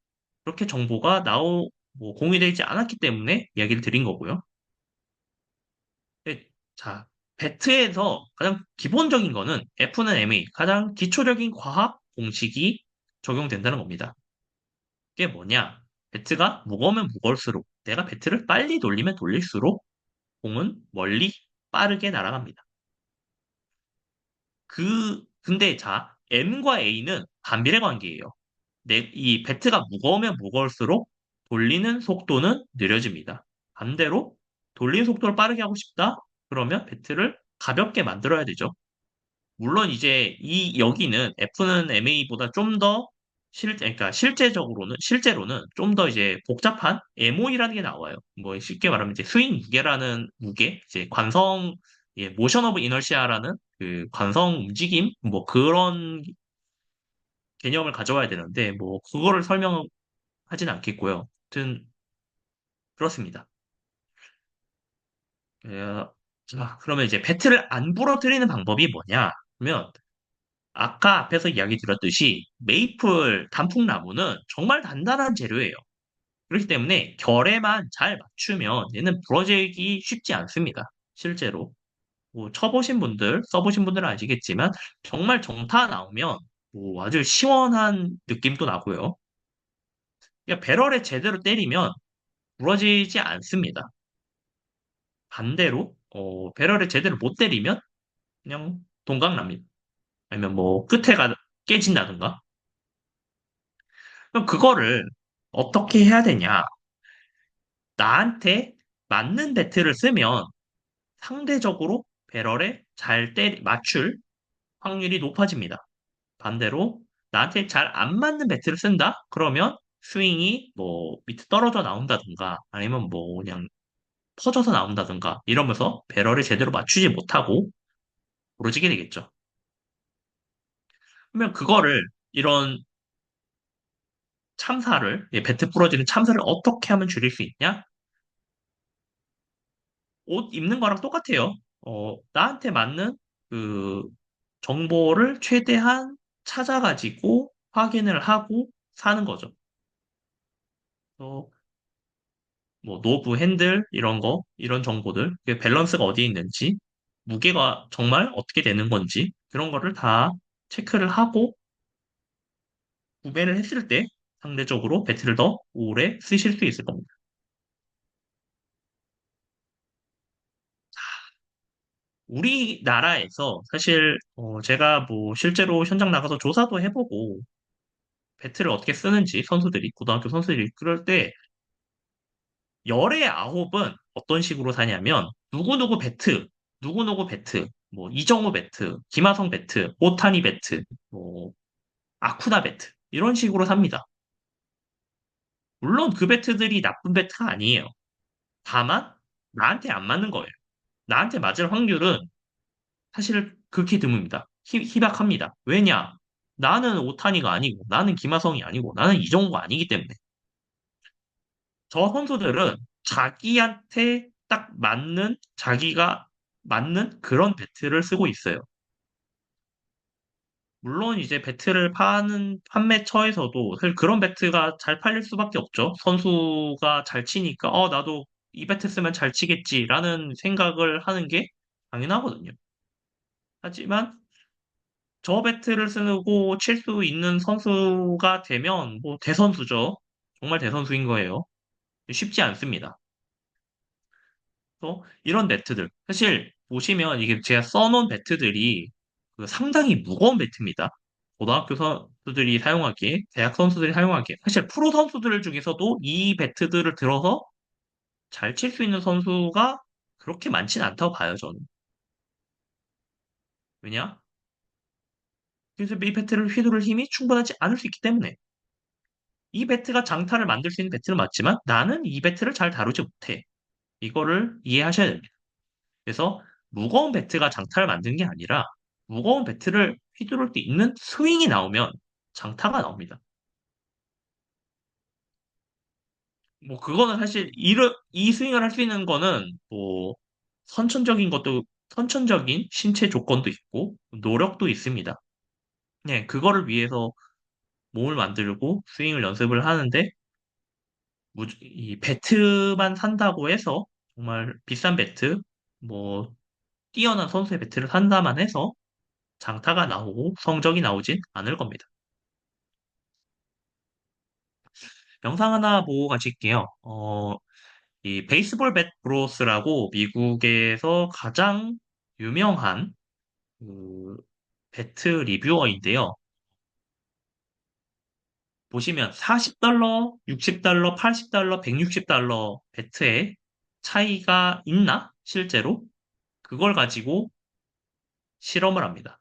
그렇게 정보가 뭐 공유되지 않았기 때문에 이야기를 드린 거고요. 네, 자, 배트에서 가장 기본적인 거는 F는 MA, 가장 기초적인 과학 공식이 적용된다는 겁니다. 그게 뭐냐? 배트가 무거우면 무거울수록 내가 배트를 빨리 돌리면 돌릴수록 공은 멀리 빠르게 날아갑니다. 근데 자, M과 A는 반비례 관계예요. 이 배트가 무거우면 무거울수록 돌리는 속도는 느려집니다. 반대로 돌리는 속도를 빠르게 하고 싶다? 그러면 배트를 가볍게 만들어야 되죠. 물론 이제 여기는 F는 MA보다 좀 더 그러니까 실제로는 좀 더 이제 복잡한 MOE라는 게 나와요. 뭐 쉽게 말하면 이제 스윙 무게라는 무게, 이제 모션 오브 이너시아라는 그 관성 움직임, 뭐 그런 개념을 가져와야 되는데, 뭐 그거를 설명하진 않겠고요. 아무튼 그렇습니다. 자, 그러면 이제 배트를 안 부러뜨리는 방법이 뭐냐? 그러면 아까 앞에서 이야기 드렸듯이 메이플 단풍나무는 정말 단단한 재료예요. 그렇기 때문에 결에만 잘 맞추면 얘는 부러지기 쉽지 않습니다. 실제로. 뭐 써보신 분들은 아시겠지만 정말 정타 나오면 뭐 아주 시원한 느낌도 나고요. 그러니까 배럴에 제대로 때리면 부러지지 않습니다. 반대로 배럴에 제대로 못 때리면 그냥 동강 납니다. 아니면 뭐 깨진다든가. 그럼 그거를 어떻게 해야 되냐? 나한테 맞는 배트를 쓰면 상대적으로 배럴에 맞출 확률이 높아집니다. 반대로 나한테 잘 안 맞는 배트를 쓴다? 그러면 스윙이 뭐 밑에 떨어져 나온다든가 아니면 뭐 그냥 퍼져서 나온다든가 이러면서 배럴을 제대로 맞추지 못하고 부러지게 되겠죠. 그러면 그거를 이런 배트 부러지는 참사를 어떻게 하면 줄일 수 있냐? 옷 입는 거랑 똑같아요. 나한테 맞는 그 정보를 최대한 찾아가지고 확인을 하고 사는 거죠. 어, 뭐 노브 핸들 이런 거 이런 정보들 그 밸런스가 어디에 있는지 무게가 정말 어떻게 되는 건지 그런 거를 다 체크를 하고 구매를 했을 때 상대적으로 배트를 더 오래 쓰실 수 있을 겁니다. 우리나라에서 사실 제가 뭐 실제로 현장 나가서 조사도 해보고 배트를 어떻게 쓰는지 선수들이 고등학교 선수들이 그럴 때 열의 아홉은 어떤 식으로 사냐면 누구누구 배트, 누구누구 배트, 뭐 이정우 배트, 김하성 배트, 오타니 배트, 뭐 아쿠나 배트 이런 식으로 삽니다. 물론 그 배트들이 나쁜 배트가 아니에요. 다만 나한테 안 맞는 거예요. 나한테 맞을 확률은 사실 극히 드뭅니다. 희박합니다. 왜냐? 나는 오타니가 아니고, 나는 김하성이 아니고, 나는 이정우가 아니기 때문에. 저 선수들은 자기한테 딱 맞는, 자기가 맞는 그런 배트를 쓰고 있어요. 물론 이제 배트를 파는 판매처에서도 사실 그런 배트가 잘 팔릴 수밖에 없죠. 선수가 잘 치니까, 나도 이 배트 쓰면 잘 치겠지라는 생각을 하는 게 당연하거든요. 하지만 저 배트를 쓰고 칠 수 있는 선수가 되면 뭐 대선수죠. 정말 대선수인 거예요. 쉽지 않습니다. 또 이런 배트들 사실 보시면 이게 제가 써놓은 배트들이 상당히 무거운 배트입니다. 고등학교 선수들이 사용하기에, 대학 선수들이 사용하기에 사실 프로 선수들 중에서도 이 배트들을 들어서 잘 칠 수 있는 선수가 그렇게 많지는 않다고 봐요, 저는. 왜냐? 그래서 이 배트를 휘두를 힘이 충분하지 않을 수 있기 때문에. 이 배트가 장타를 만들 수 있는 배트는 맞지만 나는 이 배트를 잘 다루지 못해. 이거를 이해하셔야 됩니다. 그래서 무거운 배트가 장타를 만드는 게 아니라 무거운 배트를 휘두를 수 있는 스윙이 나오면 장타가 나옵니다. 뭐 그거는 사실 이 스윙을 할 수 있는 거는 뭐 선천적인 신체 조건도 있고 노력도 있습니다. 네, 그거를 위해서 몸을 만들고 스윙을 연습을 하는데 이 배트만 산다고 해서 정말 비싼 배트, 뭐 뛰어난 선수의 배트를 산다만 해서 장타가 나오고 성적이 나오진 않을 겁니다. 영상 하나 보고 가실게요. 이 베이스볼 배 브로스라고 미국에서 가장 유명한 그 배트 리뷰어인데요. 보시면 40달러, 60달러, 80달러, 160달러 배트의 차이가 있나? 실제로? 그걸 가지고 실험을 합니다.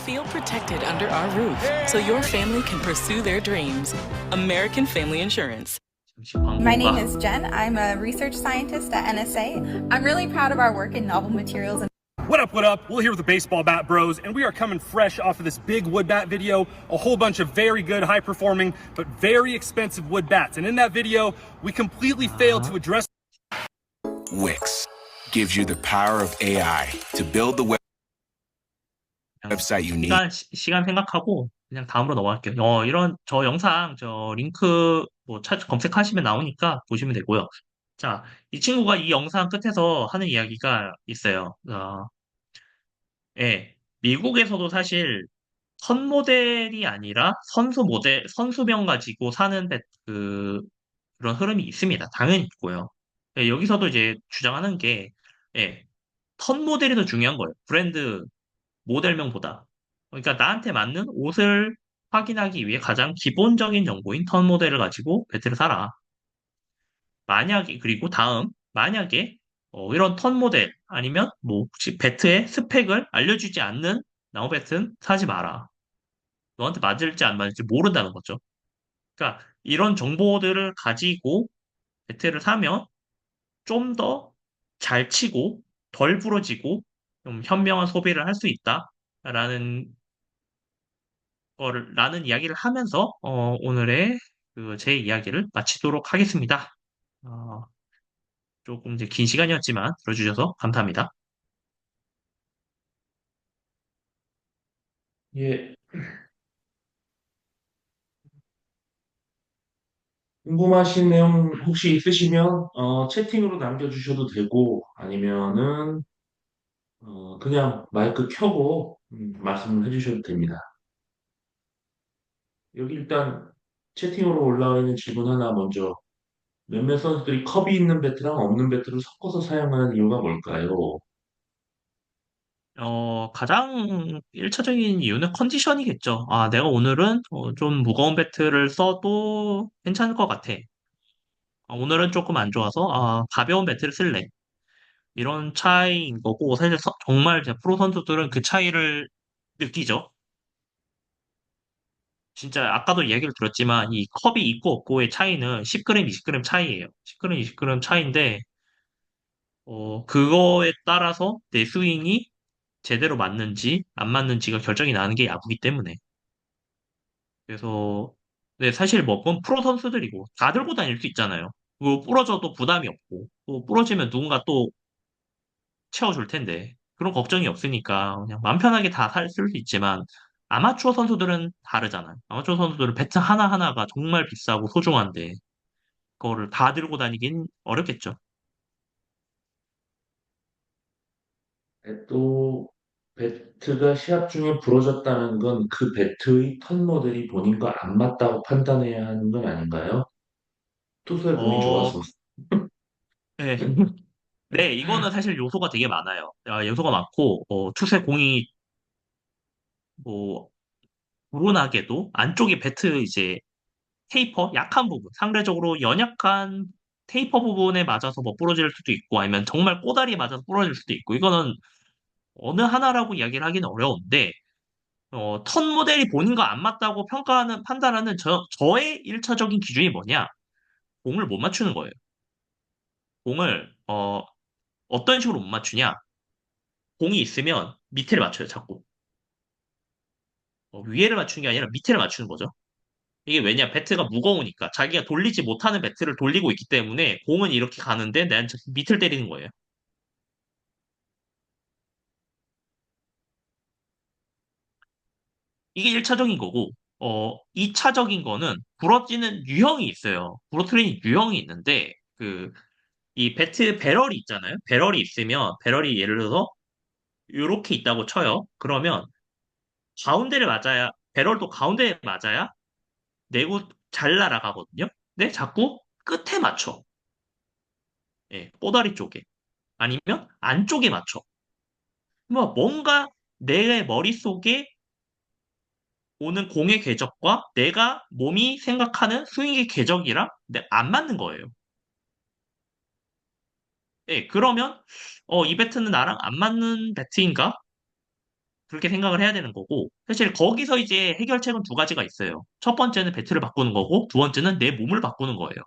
Feel protected under our roof so your family can pursue their dreams. American Family Insurance. 잠시 My name 광고가 is Jen. I'm a research scientist at NSA. I'm really proud of our work in novel materials and What up, what up? We're here with the Baseball Bat Bros, and we are coming fresh off of this big wood bat video, a whole bunch of very good, high performing, but very expensive wood bats. And in that video, we completely failed to address Wix gives you the power of AI to build the website you need. 시간 생각하고 그냥 다음으로 넘어갈게요. 이런 저 영상 저 링크 뭐 검색하시면 나오니까 보시면 되고요. 자, 이 친구가 이 영상 끝에서 하는 이야기가 있어요. 예, 미국에서도 사실 선 모델이 아니라 선수명 가지고 사는 그런 흐름이 있습니다. 당연히 있고요. 예, 여기서도 이제 주장하는 게, 예, 선 모델이 더 중요한 거예요. 브랜드 모델명보다. 그러니까 나한테 맞는 옷을 확인하기 위해 가장 기본적인 정보인 턴 모델을 가지고 배트를 사라. 만약에, 그리고 다음, 만약에 이런 턴 모델 아니면 뭐 혹시 배트의 스펙을 알려주지 않는 나무 배트는 사지 마라. 너한테 맞을지 안 맞을지 모른다는 거죠. 그러니까 이런 정보들을 가지고 배트를 사면 좀 더 잘 치고 덜 부러지고 좀 현명한 소비를 할 수 있다라는 라는 이야기를 하면서 오늘의 제 이야기를 마치도록 하겠습니다. 어, 조금 이제 긴 시간이었지만 들어주셔서 감사합니다. 예, 궁금하신 내용 혹시 있으시면 채팅으로 남겨주셔도 되고 아니면은 그냥 마이크 켜고 말씀을 해주셔도 됩니다. 여기 일단 채팅으로 올라와 있는 질문 하나 먼저 몇몇 선수들이 컵이 있는 배트랑 없는 배트를 섞어서 사용하는 이유가 뭘까요? 가장 1차적인 이유는 컨디션이겠죠. 아, 내가 오늘은 좀 무거운 배트를 써도 괜찮을 것 같아. 오늘은 조금 안 좋아서 가벼운 배트를 쓸래. 이런 차이인 거고 사실 정말 이제 프로 선수들은 그 차이를 느끼죠. 진짜 아까도 이야기를 들었지만 이 컵이 있고 없고의 차이는 10g, 20g 차이예요. 10g, 20g 차이인데 그거에 따라서 내 스윙이 제대로 맞는지 안 맞는지가 결정이 나는 게 야구기 때문에. 그래서 네, 사실 뭐 그건 프로 선수들이고 다 들고 다닐 수 있잖아요. 그리고 부러져도 부담이 없고 또 부러지면 누군가 또 채워줄 텐데 그런 걱정이 없으니까 그냥 마음 편하게 다 쓸 수 있지만 아마추어 선수들은 다르잖아요. 아마추어 선수들은 배트 하나하나가 정말 비싸고 소중한데 그거를 다 들고 다니긴 어렵겠죠. 또 배트가 시합 중에 부러졌다는 건 그 배트의 턴 모델이 본인과 안 맞다고 판단해야 하는 건 아닌가요? 투수의 공이 어, 좋아서. 네. 네, 이거는 사실 요소가 되게 많아요. 요소가 많고, 투세 공이 뭐, 불운하게도 안쪽에 배트 이제 테이퍼, 약한 부분, 상대적으로 연약한 테이퍼 부분에 맞아서 뭐 부러질 수도 있고, 아니면 정말 꼬다리에 맞아서 부러질 수도 있고, 이거는 어느 하나라고 이야기를 하기는 어려운데, 턴 모델이 본인과 안 맞다고 판단하는 저의 1차적인 기준이 뭐냐? 공을 못 맞추는 거예요. 공을, 어떤 식으로 못 맞추냐? 공이 있으면 밑에를 맞춰요, 자꾸. 위에를 맞추는 게 아니라 밑에를 맞추는 거죠. 이게 왜냐? 배트가 무거우니까. 자기가 돌리지 못하는 배트를 돌리고 있기 때문에 공은 이렇게 가는데 난 밑을 때리는 거예요. 이게 1차적인 거고, 2차적인 거는 부러지는 유형이 있어요. 부러뜨리는 유형이 있는데, 이 배트 배럴이 있잖아요. 배럴이 있으면, 배럴이 예를 들어서 이렇게 있다고 쳐요. 그러면 가운데를 맞아야, 배럴도 가운데에 맞아야 내구 잘 날아가거든요. 근데 자꾸 끝에 맞춰. 예, 꼬다리 쪽에. 아니면 안쪽에 맞춰. 뭐 뭔가 내 머릿속에 오는 공의 궤적과 내가 몸이 생각하는 스윙의 궤적이랑 안 맞는 거예요. 예, 그러면 이 배트는 나랑 안 맞는 배트인가? 그렇게 생각을 해야 되는 거고 사실 거기서 이제 해결책은 두 가지가 있어요. 첫 번째는 배트를 바꾸는 거고 두 번째는 내 몸을 바꾸는 거예요.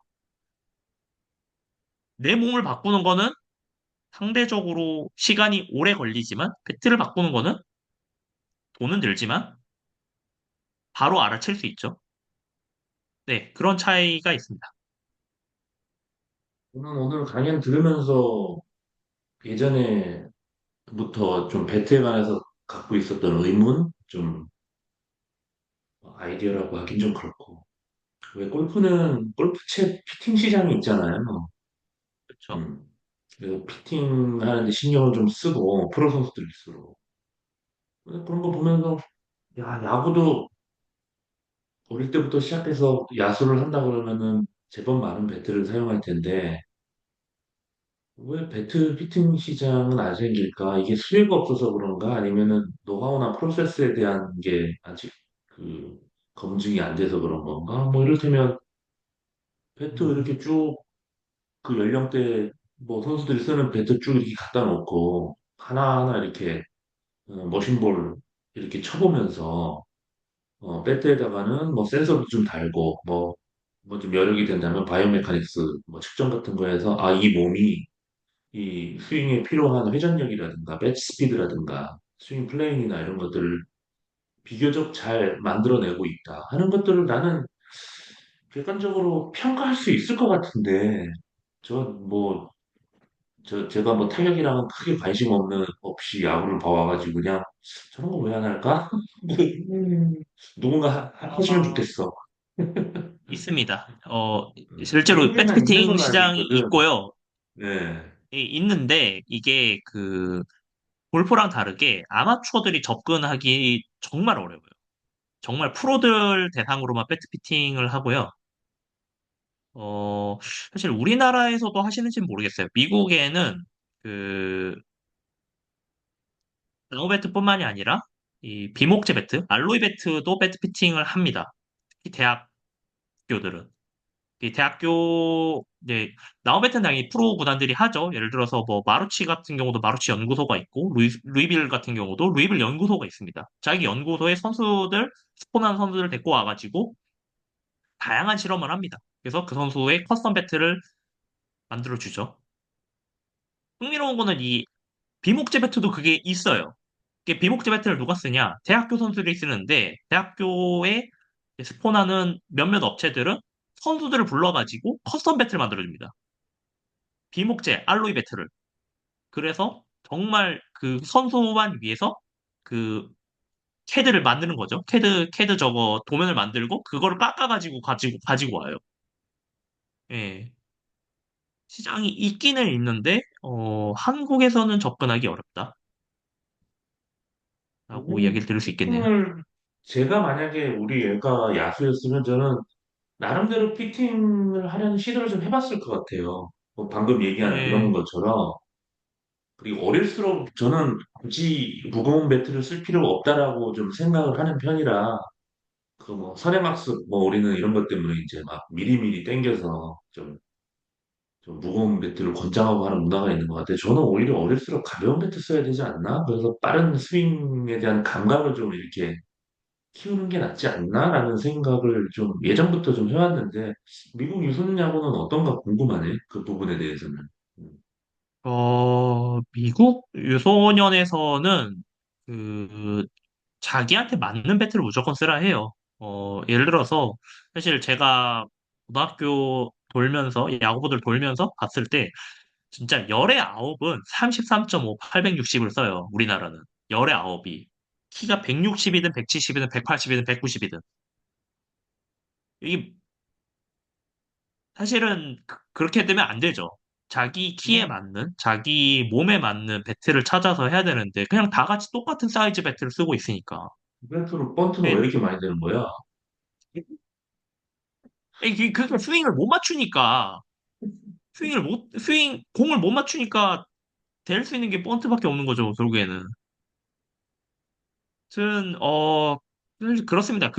내 몸을 바꾸는 거는 상대적으로 시간이 오래 걸리지만 배트를 바꾸는 거는 돈은 들지만 바로 알아챌 수 있죠. 네, 그런 차이가 있습니다. 저는 오늘 강연 들으면서 예전에부터 좀 배트에 관해서 갖고 있었던 의문, 좀 아이디어라고 하긴 좀 그렇고. 왜 골프는 골프채 피팅 시장이 있잖아요. 그렇죠? 음. 그래서 피팅 하는데 신경을 좀 쓰고 프로 선수들일수록 그런 거 보면서 야 야구도 어릴 때부터 시작해서 야수를 한다 그러면은 제법 많은 배트를 사용할 텐데 왜 배트 피팅 시장은 안 생길까? 이게 수요가 없어서 그런가? 아니면은 노하우나 프로세스에 대한 게 아직 그 검증이 안 돼서 그런 건가? 뭐 이를테면 배트 이렇게 쭉 그 연령대 뭐 선수들이 쓰는 배트 쭉 이렇게 갖다 놓고 하나하나 이렇게 머신볼 이렇게 쳐보면서 배트에다가는 뭐 센서도 좀 달고 뭐 좀 여력이 된다면 바이오메카닉스 뭐 측정 같은 거에서 아, 이 몸이 이 스윙에 필요한 회전력이라든가 배트 스피드라든가 스윙 플레인이나 이런 것들을 비교적 잘 만들어내고 있다 하는 것들을 나는 객관적으로 평가할 수 있을 것 같은데 제가 뭐 타격이랑은 크게 관심 없는 없이 야구를 봐와가지고 그냥 저런 거 왜 안 할까? 누군가 하시면 어, 좋겠어. 있습니다. 실제로 미국에나 있는 배트피팅 걸로 알고 시장이 있거든. 있고요. 네. 있는데 이게 골프랑 다르게 아마추어들이 접근하기 정말 어려워요. 정말 프로들 대상으로만 배트피팅을 하고요. 어, 사실 우리나라에서도 하시는지는 모르겠어요. 미국에는 그 나노 배트뿐만이 아니라 이 비목재 배트, 알로이 배트도 배트 피팅을 합니다. 특히 대학교들은. 이 대학교 이제 나노 배트는 당연히 프로 구단들이 하죠. 예를 들어서 뭐 마루치 같은 경우도 마루치 연구소가 있고 루이빌 같은 경우도 루이빌 연구소가 있습니다. 자기 연구소에 스폰한 선수들 데리고 와가지고 다양한 실험을 합니다. 그래서 그 선수의 커스텀 배트를 만들어 주죠. 흥미로운 거는 이 비목재 배트도 그게 있어요. 이게 비목재 배트를 누가 쓰냐? 대학교 선수들이 쓰는데 대학교에 스폰하는 몇몇 업체들은 선수들을 불러가지고 커스텀 배트를 만들어줍니다. 비목재 알로이 배트를. 그래서 정말 그 선수만 위해서 그 캐드를 만드는 거죠. 캐드 저거 도면을 만들고 그거를 깎아가지고 가지고 와요. 예. 시장이 있기는 있는데 한국에서는 접근하기 어렵다라고 이야기를 들을 수 있겠네요. 피팅을 제가 만약에 우리 애가 야수였으면 저는 나름대로 피팅을 하려는 시도를 좀 해봤을 것 같아요. 뭐 방금 얘기한 그런 예. 것처럼 그리고 어릴수록 저는 굳이 무거운 배트를 쓸 필요가 없다라고 좀 생각을 하는 편이라 그 뭐 선행학습 뭐 우리는 이런 것 때문에 이제 막 미리미리 땡겨서 좀 무거운 배트를 권장하고 하는 문화가 있는 것 같아요. 저는 오히려 어릴수록 가벼운 배트 써야 되지 않나? 그래서 빠른 스윙에 대한 감각을 좀 이렇게 키우는 게 낫지 않나라는 생각을 좀 예전부터 좀 해왔는데 미국 유소년 야구는 어떤가 궁금하네. 그 부분에 대해서는. 음. 미국 유소년에서는 그 자기한테 맞는 배트를 무조건 쓰라 해요. 예를 들어서 사실 제가 고등학교 돌면서 야구부들 돌면서 봤을 때 진짜 열의 아홉은 33.5, 860을 써요. 우리나라는 열의 아홉이 키가 160이든 170이든 180이든 190이든 이게 사실은 그렇게 되면 안 되죠. 자기 키에 맞는, 자기 몸에 맞는 배트를 찾아서 해야 되는데, 그냥 다 같이 똑같은 사이즈 배트를 쓰고 있으니까. 배트로 번트는 왜 예, 이렇게 많이 되는 거야? 그러니까 스윙을 못 맞추니까, 공을 못 맞추니까 될 수 있는 게 번트밖에 없는 거죠, 결국에는. 아무튼, 그렇습니다.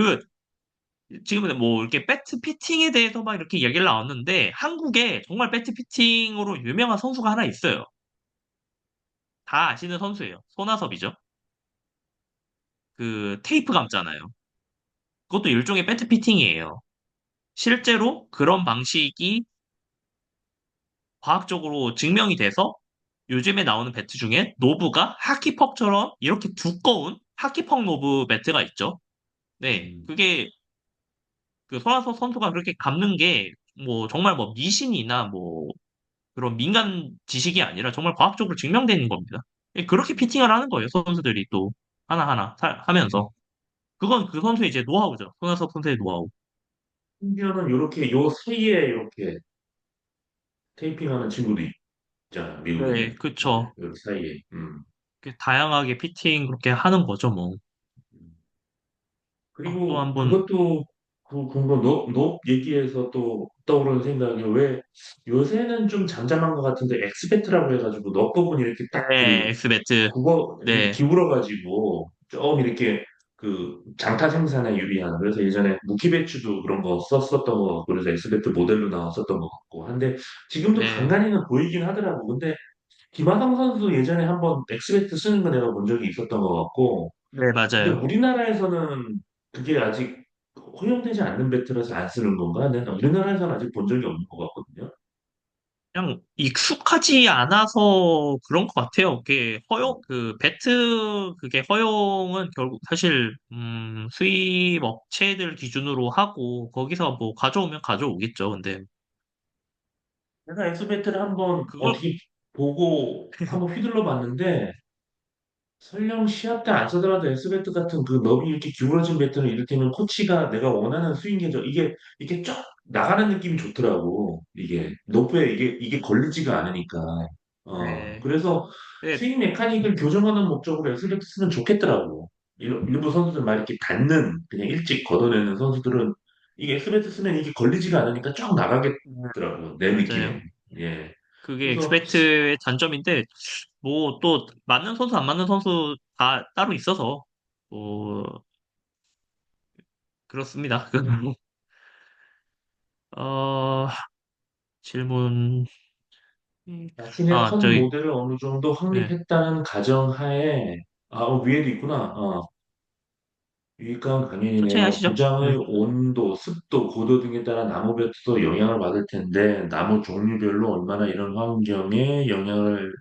지금 뭐 이렇게 배트 피팅에 대해서 막 이렇게 얘기를 나왔는데, 한국에 정말 배트 피팅으로 유명한 선수가 하나 있어요. 다 아시는 선수예요. 손아섭이죠. 그 테이프 감잖아요. 그것도 일종의 배트 피팅이에요. 실제로 그런 방식이 과학적으로 증명이 돼서 요즘에 나오는 배트 중에 노브가 하키퍽처럼 이렇게 두꺼운 하키퍽 노브 배트가 있죠. 네, 음. 그게 그 손아섭 선수가 그렇게 감는 게 뭐 정말 뭐 미신이나 뭐 그런 민간 지식이 아니라 정말 과학적으로 증명되는 겁니다. 예, 그렇게 피팅을 하는 거예요. 선수들이 또 하나하나 하면서. 그건 그 선수의 이제 노하우죠. 손아섭 선수의 노하우. 심지어는 이렇게 요 사이에 이렇게 테이핑하는 친구도 있잖아, 네, 미국에. 네, 그쵸. 요 사이에. 다양하게 피팅 그렇게 하는 거죠, 뭐. 또 그리고 한번, 그것도 그거 높 얘기해서 또 떠오르는 생각이 왜 요새는 좀 잠잠한 것 같은데 엑스베트라고 해가지고 높 부분 이렇게 딱 네, 엑스베트. 그거 이렇게 네, 기울어가지고 좀 이렇게 그 장타 생산에 유리한 그래서 예전에 무키배추도 그런 거 썼었던 거 같고 그래서 엑스베트 모델로 나왔었던 것 같고 한데 지금도 네, 간간이는 보이긴 하더라고. 근데 김하성 선수 예전에 한번 엑스베트 쓰는 거 내가 본 적이 있었던 것 같고 네, 근데 맞아요. 우리나라에서는 그게 아직 허용되지 않는 배트라서 안 쓰는 건가? 내가 우리나라에서는 아직 본 적이 없는 것 같거든요. 그냥 익숙하지 않아서 그런 것 같아요. 그게 허용, 그, 배트, 그게 허용은 결국 사실, 수입 업체들 기준으로 하고, 거기서 뭐 가져오면 가져오겠죠. 근데, 내가 엑스베트를 한번 그걸, 어떻게 보고 한번 휘둘러 봤는데 설령 시합 때 안 쓰더라도 S배트 같은 그 너비 이렇게 기울어진 배트는 이를테면 코치가 내가 원하는 스윙 계절 이게 쫙 나가는 느낌이 좋더라고. 이게 높에 이게 걸리지가 않으니까. 네, 그래서 네, 스윙 메카닉을 교정하는 목적으로 S배트 쓰면 좋겠더라고. 일부 선수들 막 이렇게 닿는 그냥 일찍 걷어내는 선수들은 이게 S배트 쓰면 이게 걸리지가 않으니까 쫙 나가겠더라고. 내 느낌에. 맞아요. 예. 그게 그래서 엑스베트의 단점인데, 뭐 또 맞는 선수, 안 맞는 선수 다 따로 있어서, 뭐, 그렇습니다. 어, 질문, 자신의 턴 저기, 모델을 어느 정도 네. 확립했다는 가정하에, 위에도 있구나. 유익한 천천히 강연이네요. 하시죠. 네. 고장의 온도, 습도, 고도 등에 따라 나무 벼도 영향을 받을 텐데, 나무 종류별로 얼마나 이런 환경에 영향을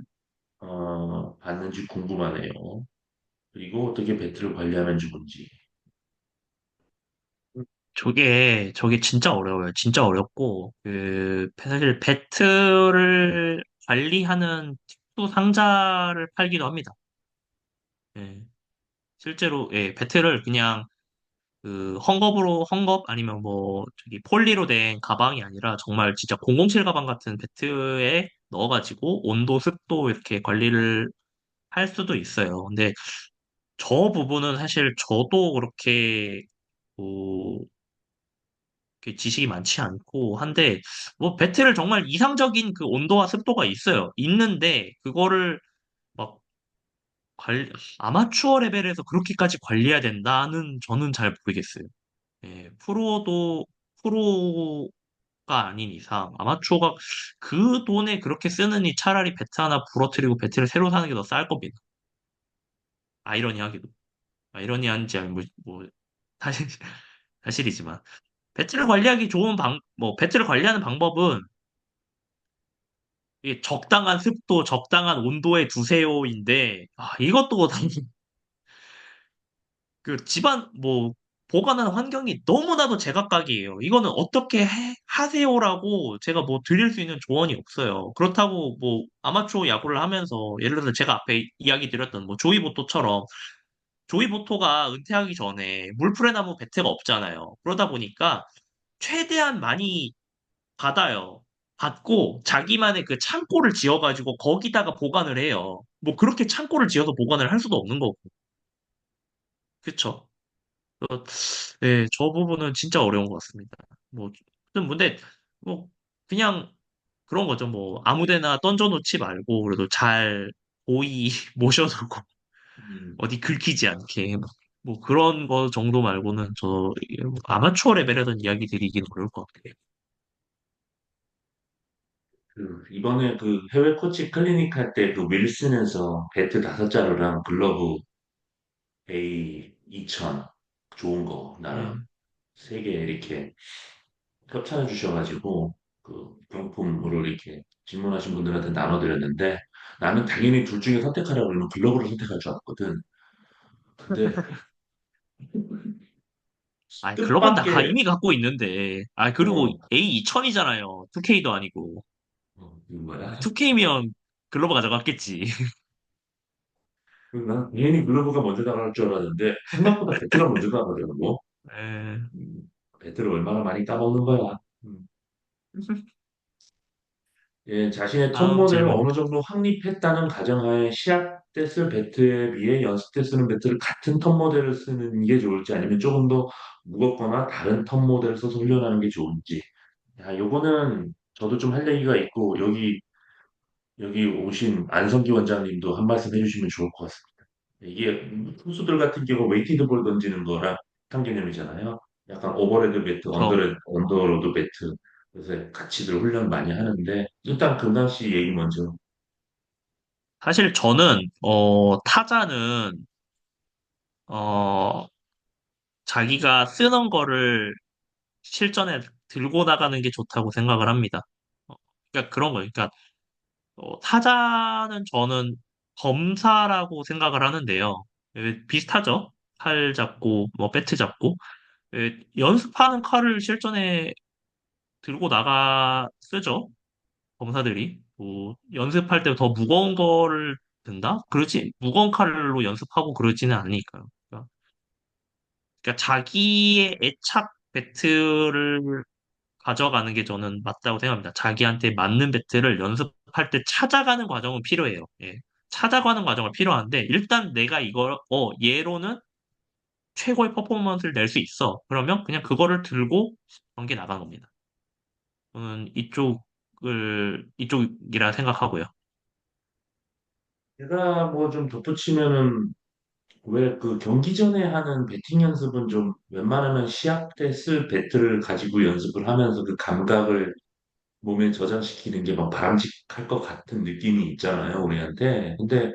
받는지 궁금하네요. 그리고 어떻게 배트를 관리하면 좋은지. 저게 진짜 어려워요. 진짜 어렵고, 사실 배트를 관리하는 특수 상자를 팔기도 합니다. 예. 실제로, 예, 배트를 그냥 헝겊 아니면 뭐, 저기 폴리로 된 가방이 아니라 정말 진짜 007 가방 같은 배트에 넣어가지고 온도, 습도 이렇게 관리를 할 수도 있어요. 근데 저 부분은 사실 저도 그렇게, 뭐, 그렇게 지식이 많지 않고 한데 뭐 배틀을 정말 이상적인 그 온도와 습도가 있어요. 있는데 그거를 막 관 아마추어 레벨에서 그렇게까지 관리해야 된다는 저는 잘 모르겠어요. 예, 프로가 아닌 이상 아마추어가 그 돈에 그렇게 쓰느니 차라리 배트 하나 부러뜨리고 배트를 새로 사는 게 더 쌀 겁니다. 아이러니하게도. 아이러니한지 아니면 사실 사실이지만 배트를 관리하기 좋은 배트를 관리하는 방법은 이 적당한 습도, 적당한 온도에 두세요인데, 이것도 집안, 보관하는 환경이 너무나도 제각각이에요. 이거는 어떻게 하세요라고 제가 뭐 드릴 수 있는 조언이 없어요. 그렇다고 뭐 아마추어 야구를 하면서, 예를 들어서 제가 앞에 이야기 드렸던 뭐 조이 보토처럼, 조이 보토가 은퇴하기 전에 물풀에나무 배트가 없잖아요. 그러다 보니까 최대한 많이 받아요. 받고 자기만의 그 창고를 지어가지고 거기다가 보관을 해요. 뭐 그렇게 창고를 지어서 보관을 할 수도 없는 거고. 그쵸? 네, 저 부분은 진짜 어려운 것 같습니다. 뭐, 근데, 뭐, 그냥 그런 거죠. 뭐, 아무 데나 던져놓지 말고, 그래도 잘 보이 모셔두고, 음, 어디 긁히지 않게. 뭐 그런 거 정도 말고는 아마추어 레벨에서는 이야기 드리기는 어려울 것 같아요. 이번에 그 해외 코치 클리닉 할 때 그 윌슨에서 배트 5자루랑 글러브 A 2000 좋은 거 나름 음, 3개 이렇게 협찬해 주셔가지고 그 경품으로 이렇게 질문하신 분들한테 나눠드렸는데 나는 당연히 둘 중에 선택하라고 그러면 글러브를 선택할 줄 알았거든. 근데 글로벌 다 뜻밖의 이미 갖고 있는데. 그리고 어, A2000이잖아요. 2K도 아니고. 이거 뭐야? 2K면 글로벌 가져갔겠지. 난 당연히 글러브가 먼저 나갈 줄 알았는데 생각보다 배트가 먼저 나가더라고. 에, 배트를 얼마나 많이 따먹는 거야. 음. 예, 자신의 톱 다음 모델을 질문. 어느 정도 확립했다는 가정하에 시합 때 쓸 배트에 비해 연습 때 쓰는 배트를 같은 톱 모델을 쓰는 게 좋을지 아니면 조금 더 무겁거나 다른 톱 모델을 써서 훈련하는 게 좋은지. 야, 요거는 저도 좀 할 얘기가 있고 여기 오신 안성기 원장님도 한 말씀 해주시면 좋을 것 같습니다. 이게 투수들 같은 경우 웨이티드 볼 던지는 거랑 한 개념이잖아요. 약간 오버헤드 배트, 저 언더로드 배트. 그래서 같이들 훈련 많이 하는데 일단 금강 씨 얘기 먼저. 사실 저는 타자는 어 자기가 쓰는 거를 실전에 들고 나가는 게 좋다고 생각을 합니다. 어, 그러니까 그런 거예요. 그러니까 타자는 저는 검사라고 생각을 하는데요. 비슷하죠? 칼 잡고 뭐 배트 잡고 연습하는 칼을 실전에 들고 나가 쓰죠. 검사들이 뭐 연습할 때 더 무거운 거를 든다? 그러지 무거운 칼로 연습하고 그러지는 않으니까요. 그러니까 자기의 애착 배트를 가져가는 게 저는 맞다고 생각합니다. 자기한테 맞는 배트를 연습할 때 찾아가는 과정은 필요해요. 예. 찾아가는 과정은 필요한데 일단 내가 이걸 얘로는 최고의 퍼포먼스를 낼 수 있어. 그러면 그냥 그거를 들고 경기 나간 겁니다. 저는 이쪽이라 생각하고요. 제가 뭐 좀 덧붙이면은 왜 그 경기 전에 하는 배팅 연습은 좀 웬만하면 시합 때 쓸 배트를 가지고 연습을 하면서 그 감각을 몸에 저장시키는 게 막 바람직할 것 같은 느낌이 있잖아요, 우리한테. 근데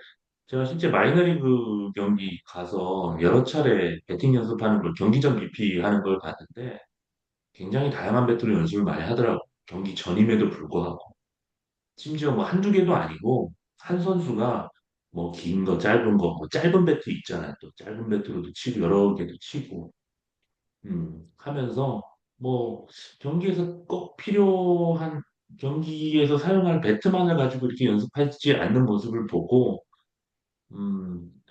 제가 실제 마이너리그 경기 가서 여러 차례 배팅 연습하는 걸 경기 전 BP 하는 걸 봤는데 굉장히 다양한 배트로 연습을 많이 하더라고요. 경기 전임에도 불구하고. 심지어 뭐 한두 개도 아니고 한 선수가 뭐 긴 거, 짧은 거, 뭐 짧은 배트 있잖아요. 또 짧은 배트로도 치고 여러 개도 치고 하면서 뭐 경기에서 꼭 필요한 경기에서 사용할 배트만을 가지고 이렇게 연습하지 않는 모습을 보고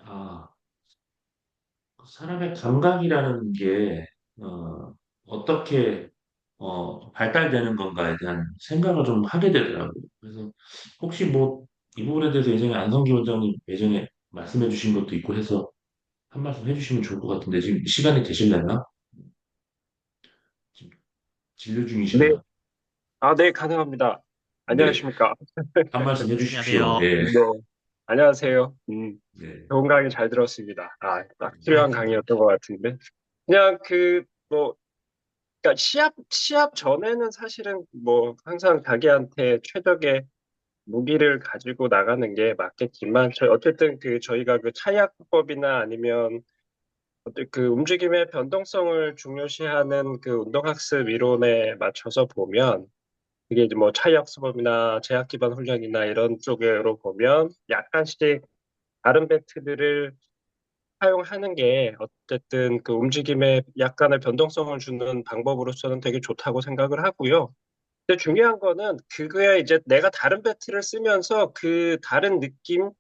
아, 사람의 감각이라는 게 어떻게 발달되는 건가에 대한 생각을 좀 하게 되더라고요. 그래서 혹시 뭐 이 부분에 대해서 예전에 안성기 원장님 예전에 말씀해 주신 것도 있고 해서 한 말씀 해주시면 좋을 것 같은데 지금 시간이 되실려나? 지금 진료 네, 중이시라. 네, 가능합니다. 네, 안녕하십니까? 한 말씀 해주십시오. 안녕하세요. 예, 네, 안녕하세요. 네, 좋은 강의 잘 들었습니다. 딱 네, 필요한 강의였던 것 같은데. 그냥 그러니까 시합 전에는 사실은 뭐, 항상 자기한테 최적의 무기를 가지고 나가는 게 맞겠지만, 어쨌든 저희가 그 차이학법이나 아니면 어떤 그 움직임의 변동성을 중요시하는 그 운동학습 이론에 맞춰서 보면, 이게 이제 뭐 차이학습법이나 제약 기반 훈련이나 이런 쪽으로 보면 약간씩 다른 배트들을 사용하는 게 어쨌든 그 움직임에 약간의 변동성을 주는 방법으로서는 되게 좋다고 생각을 하고요. 근데 중요한 거는 그거에 이제 내가 다른 배트를 쓰면서 그 다른 느낌,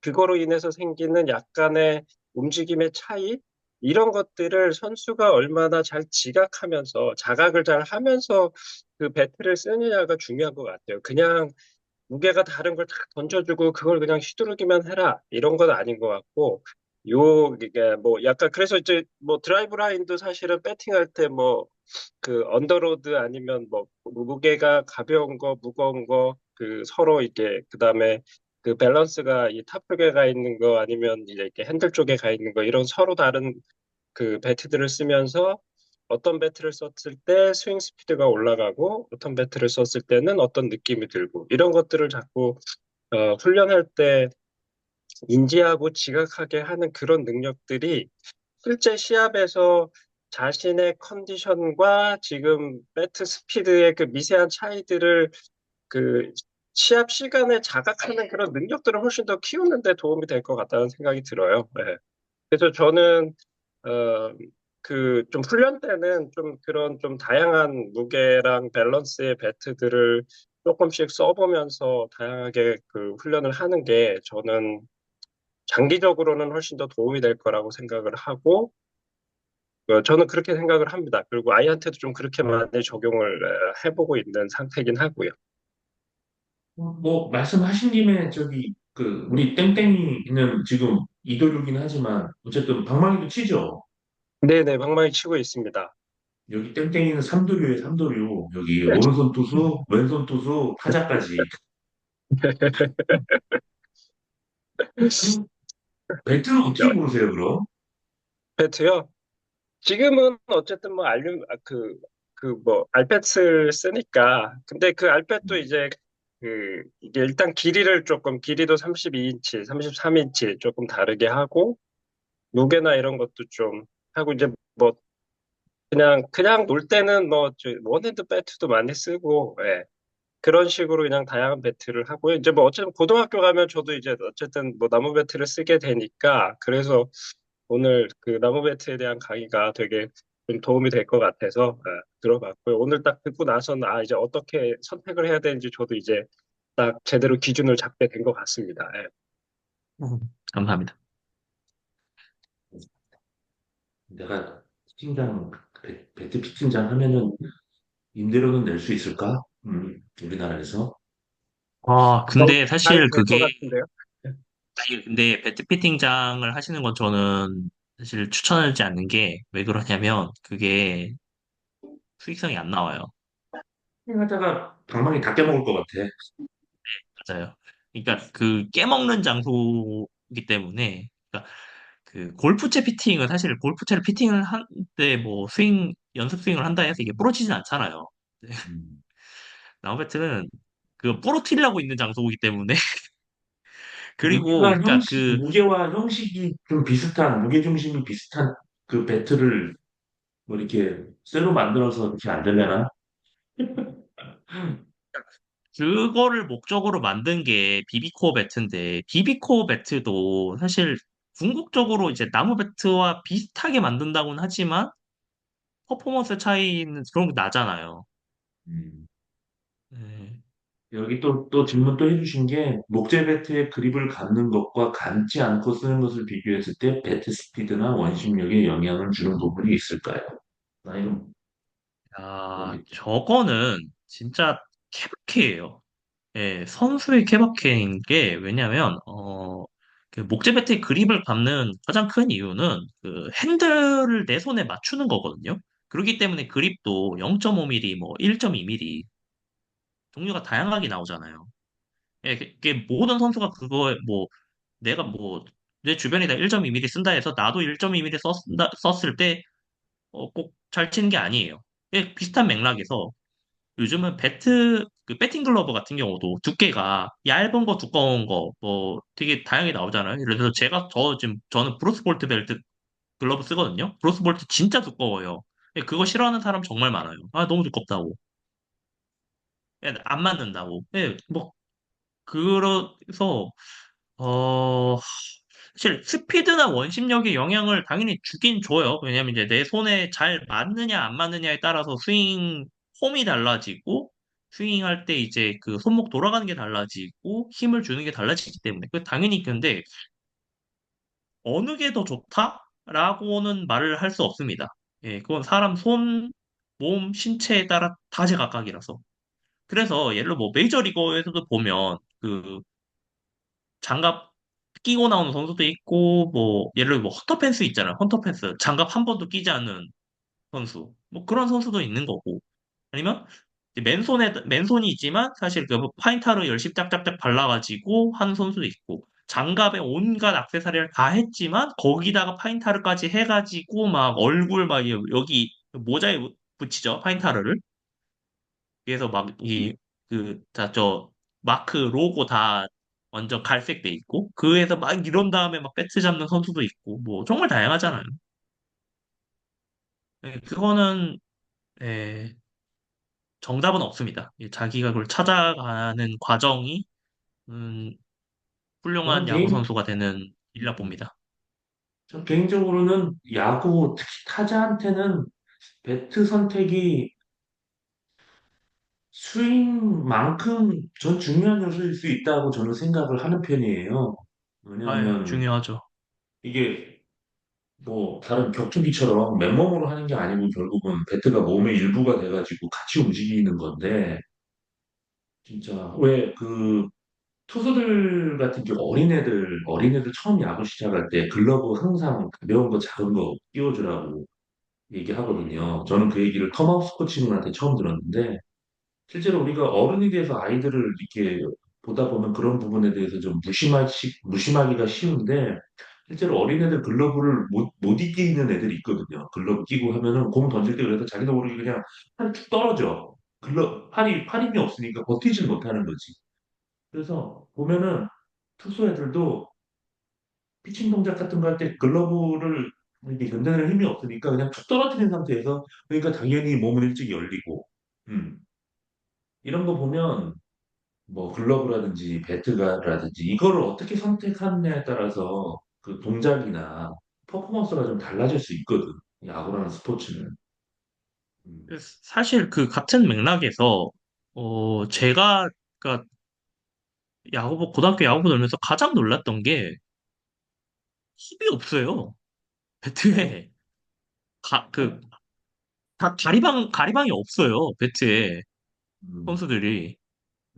그거로 인해서 생기는 약간의 움직임의 차이, 이런 것들을 선수가 얼마나 잘 지각하면서 자각을 잘 하면서 그 배트를 쓰느냐가 중요한 것 같아요. 그냥 무게가 다른 걸 탁 던져주고 그걸 그냥 휘두르기만 해라 이런 건 아닌 것 같고 이게 뭐 약간 그래서 이제 뭐 드라이브 라인도 사실은 배팅할 때 뭐 그 언더로드 아니면 뭐 무게가 가벼운 거 무거운 거 그 서로 이게 그다음에 그 밸런스가 이 탑 쪽에 가 있는 거 아니면 이제 이렇게 핸들 쪽에 가 있는 거 이런 서로 다른 그 배트들을 쓰면서 어떤 배트를 썼을 때 스윙 스피드가 올라가고 어떤 배트를 썼을 때는 어떤 느낌이 들고 이런 것들을 자꾸 훈련할 때 인지하고 지각하게 하는 그런 능력들이 실제 시합에서 자신의 컨디션과 지금 배트 스피드의 그 미세한 차이들을 그 시합 시간에 자각하는 그런 능력들을 훨씬 더 키우는 데 도움이 될 것 같다는 생각이 들어요. 네. 그래서 저는 어, 좀 훈련 때는 좀 그런 좀 다양한 무게랑 밸런스의 배트들을 조금씩 써보면서 다양하게 그 훈련을 하는 게 저는 장기적으로는 훨씬 더 도움이 될 거라고 생각을 하고 저는 그렇게 생각을 합니다. 그리고 아이한테도 좀 그렇게 많이 적용을 해보고 있는 상태긴 하고요. 뭐 말씀하신 김에 저기 그 우리 땡땡이는 지금 이도류긴 하지만 어쨌든 방망이도 치죠. 네네, 방망이 치고 있습니다. 여기 땡땡이는 삼도류에 삼도류. 여기 오른손 투수, 왼손 투수, 타자까지. 배트는 어떻게 고르세요, 그럼? 배트요? 지금은 어쨌든 뭐 뭐 알패스를 쓰니까. 근데 그 알패도 이제 이게 일단 길이도 32인치, 33인치 조금 다르게 하고, 무게나 이런 것도 좀 하고, 이제 뭐 그냥 놀 때는 뭐 원핸드 배트도 많이 쓰고, 예. 그런 식으로 그냥 다양한 배트를 하고요. 이제 뭐 어쨌든 고등학교 가면 저도 이제 어쨌든 뭐 나무 배트를 쓰게 되니까, 그래서 오늘 그 나무 배트에 대한 강의가 되게 좀 도움이 될 것 같아서 들어봤고요. 오늘 딱 듣고 나서는 이제 어떻게 선택을 해야 되는지 저도 이제 딱 제대로 기준을 잡게 된 것 같습니다. 예. 감사합니다. 내가 피팅장, 배트 피팅장 하면은 임대료는 낼 수 있을까? 우리나라에서. 근데 잘 사실 될 것 그게, 같은데요. 아니, 근데 배트 피팅장을 하시는 건 저는 사실 추천하지 않는 게 왜 그러냐면 그게 수익성이 안 나와요. 하다가 방망이 다 깨먹을 것 같아. 맞아요. 그러니까 그 깨먹는 장소이기 때문에 그러니까 그 골프채 피팅은 사실 골프채를 피팅을 한데 뭐 연습 스윙을 한다 해서 이게 부러지진 않잖아요. 네. 음. 나무배트는 그 부러뜨리려고 있는 장소이기 때문에 그리고 그러니까 그 무게와 형식이 좀 비슷한, 무게중심이 비슷한 그 배트를 뭐 이렇게 쇠로 만들어서 이렇게 안 되려나? 그거를 목적으로 만든 게 비비코어 배트인데 비비코어 배트도 사실 궁극적으로 이제 나무 배트와 비슷하게 만든다고는 하지만 퍼포먼스 차이는 그런 게 나잖아요. 음. 네. 여기 또 질문 또 해주신 게 목재 배트의 그립을 감는 것과 감지 않고 쓰는 것을 비교했을 때 배트 스피드나 원심력에 영향을 주는 부분이 있을까요? 나 이거 모르겠다. 저거는 진짜 케바케예요. 예, 선수의 케바케인 게 왜냐면 그 목재 배트의 그립을 감는 가장 큰 이유는 그 핸들을 내 손에 맞추는 거거든요. 그렇기 때문에 그립도 0.5mm, 뭐 1.2mm 종류가 다양하게 나오잖아요. 예, 그게 모든 선수가 그거에 뭐 내가 뭐 내 주변에다 1.2mm 쓴다 해서 나도 1.2mm 썼을 때 꼭 잘 치는 게 아니에요. 예, 비슷한 맥락에서 요즘은 그 배팅 글러브 같은 경우도 두께가 얇은 거, 두꺼운 거, 뭐 되게 다양하게 나오잖아요. 예를 들어서 저는 브루스 볼트 벨트 글러브 쓰거든요. 브루스 볼트 진짜 두꺼워요. 예, 그거 싫어하는 사람 정말 많아요. 너무 두껍다고. 예, 안 맞는다고. 예, 뭐 그래서 어 사실 스피드나 원심력에 영향을 당연히 주긴 줘요. 왜냐면 이제 내 손에 잘 맞느냐 안 맞느냐에 따라서 스윙 폼이 달라지고 스윙할 때 이제 그 손목 돌아가는 게 달라지고 힘을 주는 게 달라지기 때문에 그 당연히 근데 어느 게 더 좋다라고는 말을 할 수 없습니다. 예, 그건 사람 손, 몸, 신체에 따라 다제각각이라서. 그래서 예를 들어 뭐 메이저리거에서도 보면 그 장갑 끼고 나오는 선수도 있고, 뭐, 예를 들어 뭐, 헌터펜스 있잖아요. 헌터펜스. 장갑 한 번도 끼지 않는 선수. 뭐, 그런 선수도 있는 거고. 아니면, 이제 맨손이 있지만, 사실 그 파인타를 열심히 짝짝짝 발라가지고 하는 선수도 있고, 장갑에 온갖 액세서리를 다 했지만, 거기다가 파인타르까지 해가지고, 막 얼굴 막 여기 모자에 붙이죠. 파인타르를. 그래서 막 마크, 로고 다 완전 갈색 돼 있고, 그에서 막 이런 다음에 막 배트 잡는 선수도 있고, 뭐, 정말 다양하잖아요. 그거는, 예, 정답은 없습니다. 자기가 그걸 찾아가는 과정이, 음, 저는 훌륭한 야구 개인, 선수가 되는 일이라 봅니다. 저 개인적으로는 야구, 특히 타자한테는 배트 선택이 스윙만큼 전 중요한 요소일 수 있다고 저는 생각을 하는 편이에요. 왜냐하면 중요하죠. 이게 뭐 다른 격투기처럼 맨몸으로 하는 게 아니고 결국은 배트가 몸의 일부가 돼가지고 같이 움직이는 건데 진짜 왜 그 투수들 같은 경우 어린애들 처음 야구 시작할 때 글러브 항상 가벼운 거 작은 거 끼워주라고 얘기하거든요. 저는 그 얘기를 톰하우스 코치님한테 처음 들었는데 실제로 우리가 어른이 돼서 아이들을 이렇게 보다 보면 그런 부분에 대해서 좀 무심하기가 쉬운데 실제로 어린애들 글러브를 못 이기는 애들이 있거든요. 글러브 끼고 하면은 공 던질 때 그래서 자기도 모르게 그냥 팔이 툭 떨어져. 팔 힘이 없으니까 버티질 못하는 거지. 그래서 보면은 투수 애들도 피칭 동작 같은 거 할 때 글러브를 이렇게 견뎌낼 힘이 없으니까 그냥 툭 떨어지는 상태에서 그러니까 당연히 몸은 일찍 열리고 음, 이런 거 보면 뭐 글러브라든지 배트가라든지 이거를 어떻게 선택하느냐에 따라서 그 동작이나 퍼포먼스가 좀 달라질 수 있거든. 야구라는 스포츠는. 음, 사실 그 같은 맥락에서 제가 그러니까 고등학교 야구부 들면서 가장 놀랐던 게 힙이 없어요. 어? 배트에 가, 그, 다 가리방이 없어요. 배트에 음, 선수들이.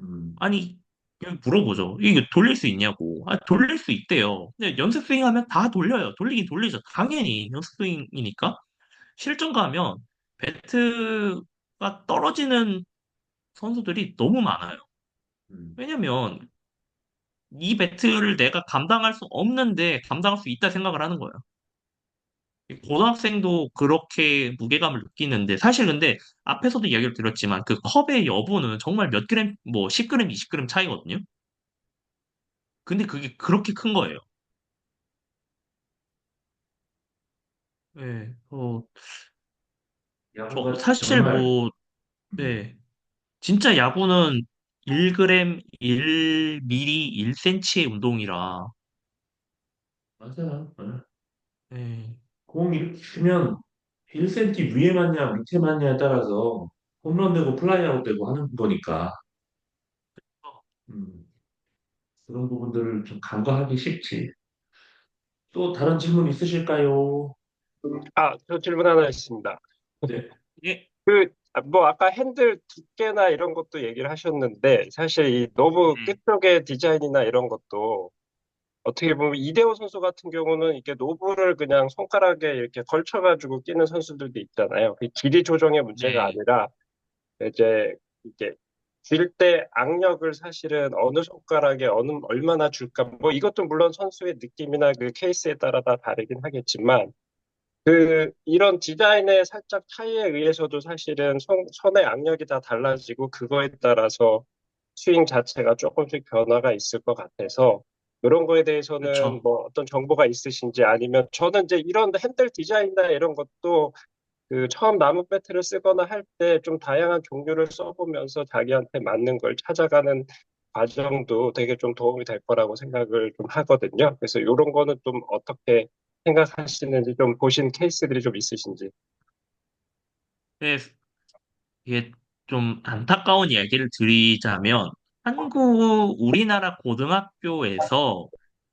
음, 아니, 그냥 물어보죠. 이게 돌릴 수 있냐고. 아, 돌릴 수 있대요. 근데 연습 스윙 하면 다 돌려요. 돌리긴 돌리죠. 당연히 연습 스윙이니까. 실전 가면 배트가 떨어지는 선수들이 너무 많아요. 음, 왜냐면 이 배트를 내가 감당할 수 없는데 감당할 수 있다 생각을 하는 거예요. 고등학생도 그렇게 무게감을 느끼는데 사실 근데 앞에서도 이야기를 드렸지만 그 컵의 여부는 정말 몇 그램 뭐 10g, 20g 차이거든요. 근데 그게 그렇게 큰 거예요. 네, 야구가 사실 정말 뭐, 음, 네, 진짜 야구는 1g, 1mm, 1cm의 운동이라, 맞아요. 네, 공 이렇게 치면 1cm 위에 맞냐 밑에 맞냐에 따라서 홈런 되고 플라이아웃 되고 하는 거니까 음, 그런 부분들을 좀 간과하기 쉽지. 또 다른 질문 있으실까요? 저 질문 하나 있습니다. 네. 이게, 뭐, 아까 핸들 두께나 이런 것도 얘기를 하셨는데, 사실 이 노브 네, 끝쪽의 디자인이나 이런 것도 어떻게 보면 이대호 선수 같은 경우는 이렇게 노브를 그냥 손가락에 이렇게 걸쳐가지고 끼는 선수들도 있잖아요. 그 길이 조정의 문제가 네, 아니라 이제 이게 쥘 때 악력을 사실은 어느 손가락에 얼마나 줄까. 뭐 이것도 물론 선수의 느낌이나 그 케이스에 따라 다 다르긴 하겠지만 이런 디자인의 살짝 차이에 의해서도 사실은 손의 악력이 다 달라지고 그거에 따라서 스윙 자체가 조금씩 변화가 있을 것 같아서 이런 거에 대해서는 그렇죠. 뭐 어떤 정보가 있으신지 아니면 저는 이제 이런 핸들 디자인이나 이런 것도 처음 나무 배트를 쓰거나 할 때 좀 다양한 종류를 써보면서 자기한테 맞는 걸 찾아가는 과정도 되게 좀 도움이 될 거라고 생각을 좀 하거든요. 그래서 이런 거는 좀 어떻게 생각하시는지 좀 보신 케이스들이 좀 있으신지. 네, 이게 좀 안타까운 이야기를 드리자면, 우리나라 고등학교에서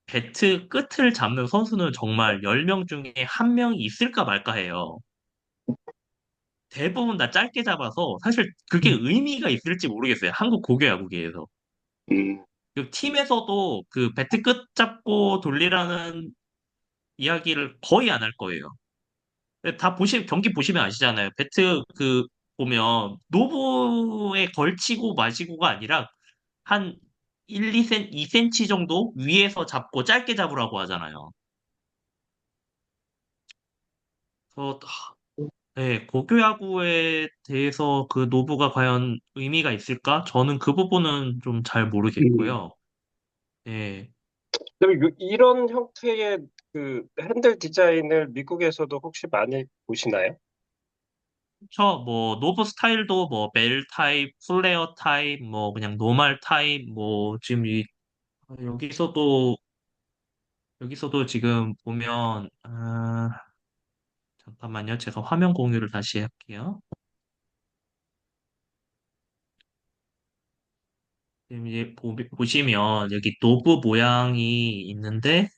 배트 끝을 잡는 선수는 정말 10명 중에 한 명이 있을까 말까 해요. 대부분 다 짧게 잡아서 사실 그게 의미가 있을지 모르겠어요. 한국 고교 야구계에서. 음, 그 팀에서도 그 배트 끝 잡고 돌리라는 이야기를 거의 안 할 거예요. 경기 보시면 아시잖아요. 배트 보면 노브에 걸치고 마시고가 아니라 한 1, 2cm, 2cm 정도 위에서 잡고 짧게 잡으라고 하잖아요. 그래서 네, 고교야구에 대해서 그 노브가 과연 의미가 있을까? 저는 그 부분은 좀 잘 음. 모르겠고요. 네, 그럼 이런 형태의 핸들 디자인을 미국에서도 혹시 많이 보시나요? 뭐 노브 스타일도 뭐 벨 타입, 플레어 타입, 뭐 그냥 노멀 타입, 뭐 지금 여기서도 지금 보면 잠깐만요, 제가 화면 공유를 다시 할게요. 지금 이제 보시면 여기 노브 모양이 있는데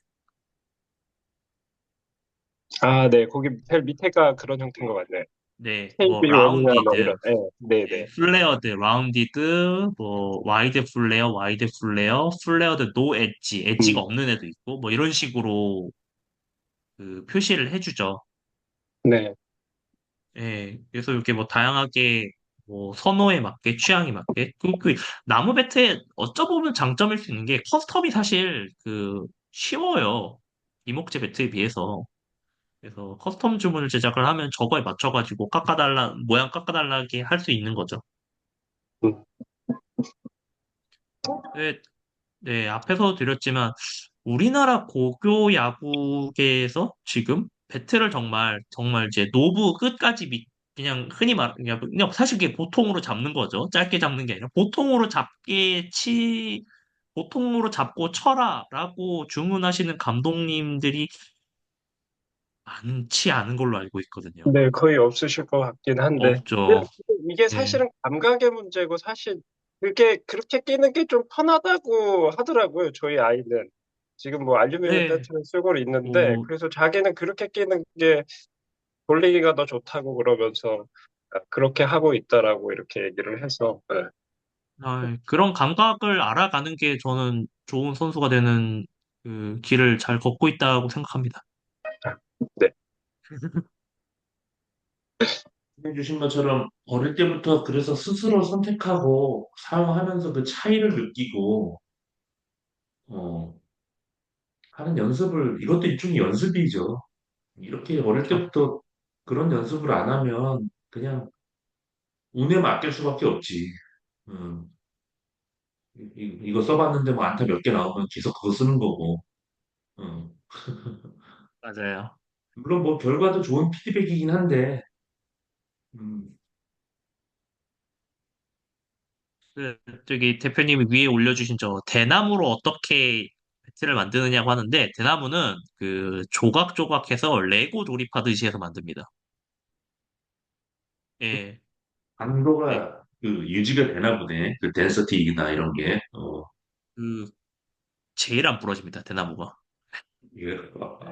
네. 거기 제일 밑에가 그런 형태인 것 같네요. 네, 뭐 KB1이나 뭐 라운디드, 이런. 네, 네. 플레어드, 라운디드, 뭐 와이드 플레어, 플레어드 노 엣지, 엣지가 음, 없는 애도 있고 뭐 이런 식으로 표시를 해주죠. 네. 예, 그래서 이렇게 뭐 다양하게 뭐 선호에 맞게 취향에 맞게 나무 배트의 어쩌보면 장점일 수 있는 게 커스텀이 사실 쉬워요. 이목재 배트에 비해서. 그래서 커스텀 주문을 제작을 하면 저거에 맞춰가지고 깎아달라, 모양 깎아달라게 할 수 있는 거죠. 음. 네, 네, 앞에서 드렸지만 우리나라 고교 야구계에서 지금 배트를 정말 정말 이제 노부 끝까지 그냥 흔히 그냥 사실 그게 보통으로 잡는 거죠. 짧게 잡는 게 아니라 보통으로 잡고 쳐라라고 주문하시는 감독님들이 많지 않은 걸로 알고 있거든요. 네, 거의 없으실 것 같긴 한데. 근데 없죠. 이게 예. 사실은 감각의 문제고, 사실 그게 그렇게 끼는 게 좀 편하다고 하더라고요, 저희 아이는. 지금 뭐 알루미늄 네. 배트를 쓰고 있는데, 뭐, 그래서 자기는 그렇게 끼는 게 돌리기가 더 좋다고 그러면서 그렇게 하고 있다라고 이렇게 얘기를 해서. 네. 그런 감각을 알아가는 게 저는 좋은 선수가 되는 그 길을 잘 걷고 있다고 생각합니다. 네. 해주신 것처럼 어릴 때부터 그래서 스스로 선택하고 사용하면서 그 차이를 느끼고 어, 하는 연습을 이것도 일종의 연습이죠. 이렇게 어릴 그렇죠. 때부터 그런 연습을 안 하면 그냥 운에 맡길 수밖에 없지. 음, 이거 써봤는데 뭐 안타 몇 개 나오면 계속 그거 쓰는 거고. 음. 맞아요. 물론 뭐 결과도 좋은 피드백이긴 한데 음, 저기 대표님이 위에 올려주신 저 대나무로 어떻게 배트를 만드느냐고 하는데 대나무는 그 조각조각해서 레고 조립하듯이 해서 만듭니다. 예, 네, 강도가 그 유지가 되나 보네. 그 덴서티나 이런 게. 그 제일 안 부러집니다. 대나무가. 이게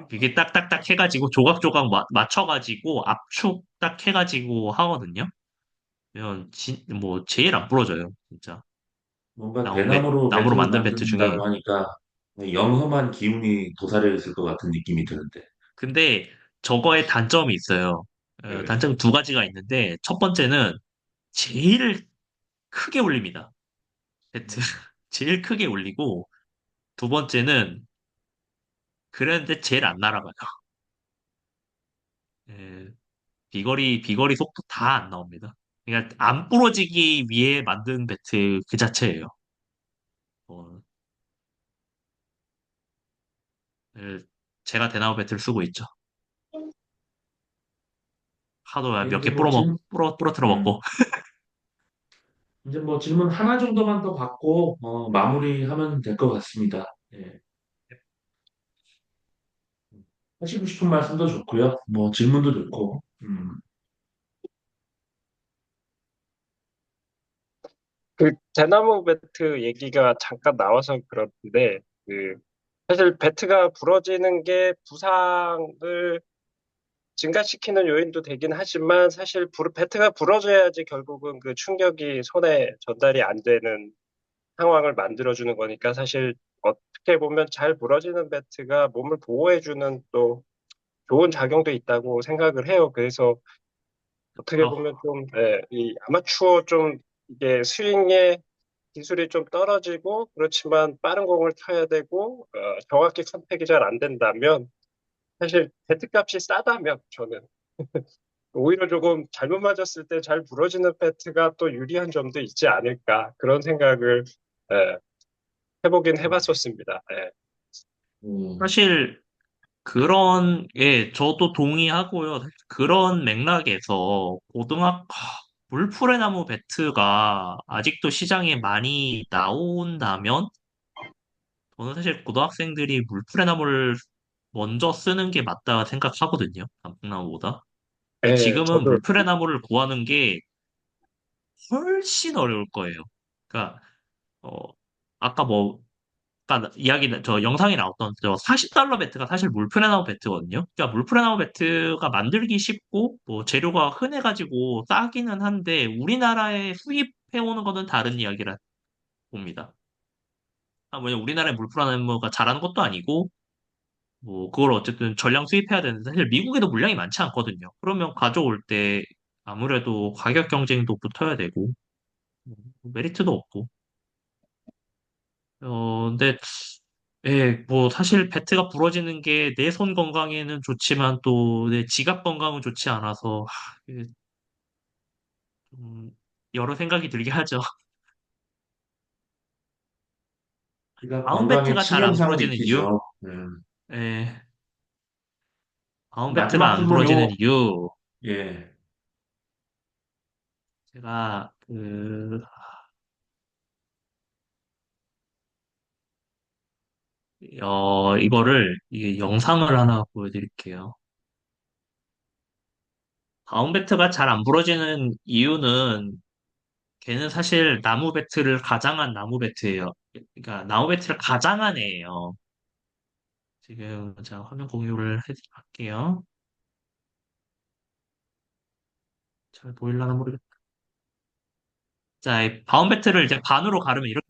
그게 딱딱딱 해가지고 조각조각 맞춰가지고 압축 딱 해가지고 하거든요. 그러면 뭐 제일 안 부러져요, 진짜. 뭔가 대나무로 나무로 배트를 만든 배트 중에. 만든다고 하니까 영험한 기운이 도사려 있을 것 같은 느낌이 드는데. 근데 저거에 단점이 있어요. 네. 단점 두 가지가 있는데 첫 번째는 제일 크게 올립니다. 배트. 제일 크게 올리고 두 번째는 그랬는데 제일 안 날아가요. 예, 비거리 속도 다 안 나옵니다. 그러니까 안 부러지기 위해 만든 배트 그 자체예요. 어, 예, 제가 대나무 배트를 쓰고 있죠. 하도 네, 몇 이제 개 뭐 부러뜨려 음, 먹고. 이제 뭐 질문 하나 정도만 더 받고 마무리하면 될 것 같습니다. 예. 하시고 싶은 말씀도 좋고요. 뭐 질문도 좋고. 그 대나무 배트 얘기가 잠깐 나와서 그런데, 그 사실 배트가 부러지는 게 부상을 증가시키는 요인도 되긴 하지만, 사실 배트가 부러져야지 결국은 그 충격이 손에 전달이 안 되는 상황을 만들어주는 거니까, 사실 어떻게 보면 잘 부러지는 배트가 몸을 보호해주는 또 좋은 작용도 있다고 생각을 해요. 그래서 어떻게 보면 어, 좀, 이 아마추어 좀 이게 스윙의 기술이 좀 떨어지고, 그렇지만 빠른 공을 쳐야 되고, 정확히 컨택이 잘 안 된다면, 사실 배트값이 싸다면 저는 오히려 조금 잘못 맞았을 때 잘 부러지는 배트가 또 유리한 점도 있지 않을까, 그런 생각을 예, 해보긴 해봤었습니다. 예. 음, 사실 예, 저도 동의하고요. 그런 맥락에서 물풀의 나무 배트가 아직도 시장에 많이 나온다면 저는 사실 고등학생들이 물풀의 나무를 먼저 쓰는 게 맞다 생각하거든요. 단풍나무보다. 근데 예, 지금은 저도. 물풀의 나무를 구하는 게 훨씬 어려울 거예요. 그러니까 어, 아까 뭐 아까 저 영상에 나왔던 저 $40 배트가 사실 물프레나무 배트거든요. 그러니까 물프레나무 배트가 만들기 쉽고 뭐 재료가 흔해가지고 싸기는 한데 우리나라에 수입해오는 거는 다른 이야기라 봅니다. 뭐냐 우리나라에 물프레나무가 잘하는 것도 아니고 뭐 그걸 어쨌든 전량 수입해야 되는데 사실 미국에도 물량이 많지 않거든요. 그러면 가져올 때 아무래도 가격 경쟁도 붙어야 되고 메리트도 없고 근데 예, 뭐 사실 배트가 부러지는 게 내 손 건강에는 좋지만 또 내 지갑 건강은 좋지 않아서 이게 좀 여러 생각이 들게 하죠. 우리가 다운 건강에 배트가 잘 안 치명상을 부러지는 이유? 입히죠. 예, 다운 배트가 마지막 안 질문 부러지는 이유. 예, 제가 이게 영상을 하나 보여드릴게요. 다운 배트가 잘 안 부러지는 이유는 걔는 사실 나무 배트를 가장한 나무 배트예요. 그러니까 나무 배트를 가장한 애예요. 지금 제가 화면 공유를 할게요. 잘 보일라나 모르겠다. 자, 이 다운 배트를 이제 반으로 가르면 이렇게.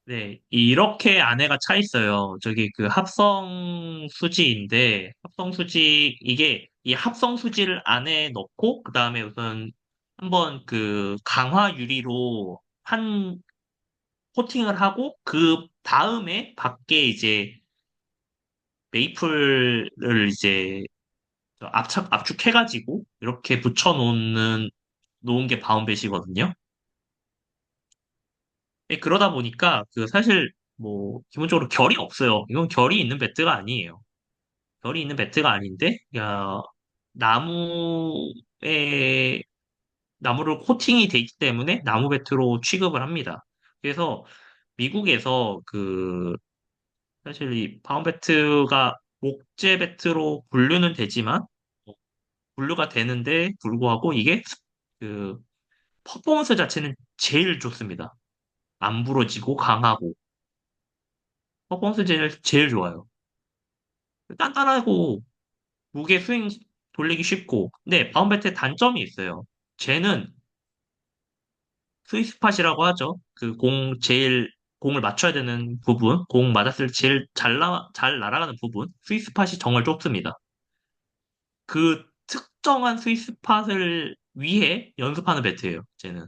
네, 이렇게 안에가 차 있어요. 저기 그 합성 수지인데, 합성 수지, 이게 이 합성 수지를 안에 넣고, 그 다음에 우선 한번 그 강화 유리로 한 코팅을 하고, 그 다음에 밖에 이제 메이플을 이제 압축해가지고 이렇게 놓은 게 바운뱃이거든요. 그러다 보니까 그 사실 뭐 기본적으로 결이 없어요. 이건 결이 있는 배트가 아니에요. 결이 있는 배트가 아닌데, 야, 나무에 나무를 코팅이 돼 있기 때문에 나무 배트로 취급을 합니다. 그래서 미국에서 그 사실 이 바운 배트가 목재 배트로 분류는 되지만 분류가 되는데 불구하고 이게 그 퍼포먼스 자체는 제일 좋습니다. 안 부러지고 강하고 퍼포먼스 제일 좋아요. 단단하고 무게 스윙 돌리기 쉽고. 근데 바운베트의 단점이 있어요. 쟤는 스위스팟이라고 하죠. 그 공을 맞춰야 되는 부분, 공 맞았을 때 제일 잘 날아가는 부분, 스위스팟이 정말 좁습니다. 그 특정한 스위스팟을 위해 연습하는 배트예요, 쟤는.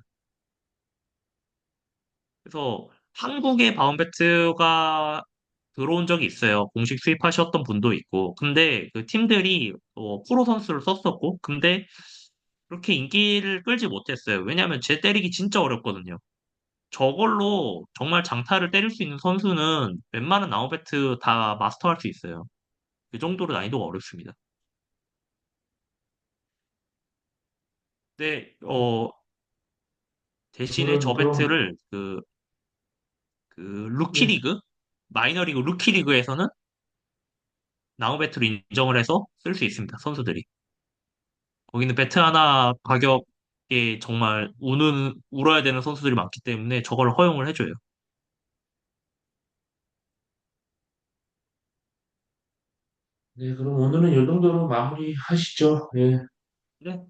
그래서 한국에 바운베트가 들어온 적이 있어요. 공식 수입하셨던 분도 있고. 근데 그 팀들이 프로 선수를 썼었고, 근데 그렇게 인기를 끌지 못했어요. 왜냐하면 쟤 때리기 진짜 어렵거든요. 저걸로 정말 장타를 때릴 수 있는 선수는 웬만한 나우베트 다 마스터할 수 있어요. 그 정도로 난이도가 어렵습니다. 근데 대신에 오늘은 저 그럼 배트를 그 루키 예, 리그, 마이너리그 루키 리그에서는 나우베트로 인정을 해서 쓸 수 있습니다. 선수들이. 거기는 배트 하나 가격에 정말 울어야 되는 선수들이 많기 때문에 저걸 허용을 해줘요. 네, 그럼 오늘은 이 정도로 마무리하시죠. 예, 네,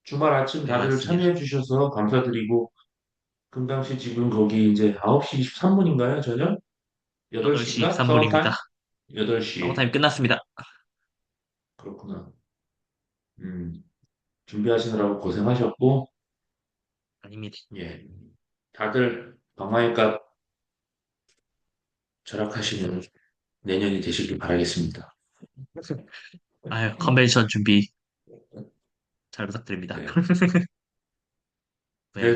주말 아침 네, 다들 맞습니다. 참여해 주셔서 감사드리고 금강씨 지금 거기 이제 9시 23분인가요? 저녁? 8시 8시인가? 13분입니다. 서머타임? 8시. 타임 끝났습니다. 그렇구나. 음, 준비하시느라고 고생하셨고, 아닙니다. 예, 다들 방화의값 절약하시는 내년이 되시길 바라겠습니다. 아유, 컨벤션 준비 잘 부탁드립니다. 네. 네, 고생하십시오.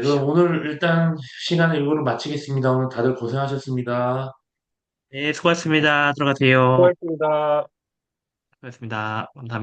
그럼 오늘 일단 시간을 이거로 마치겠습니다. 오늘 다들 고생하셨습니다. 네, 수고하셨습니다. 들어가세요. 수고하셨습니다. 수고하셨습니다. 감사합니다.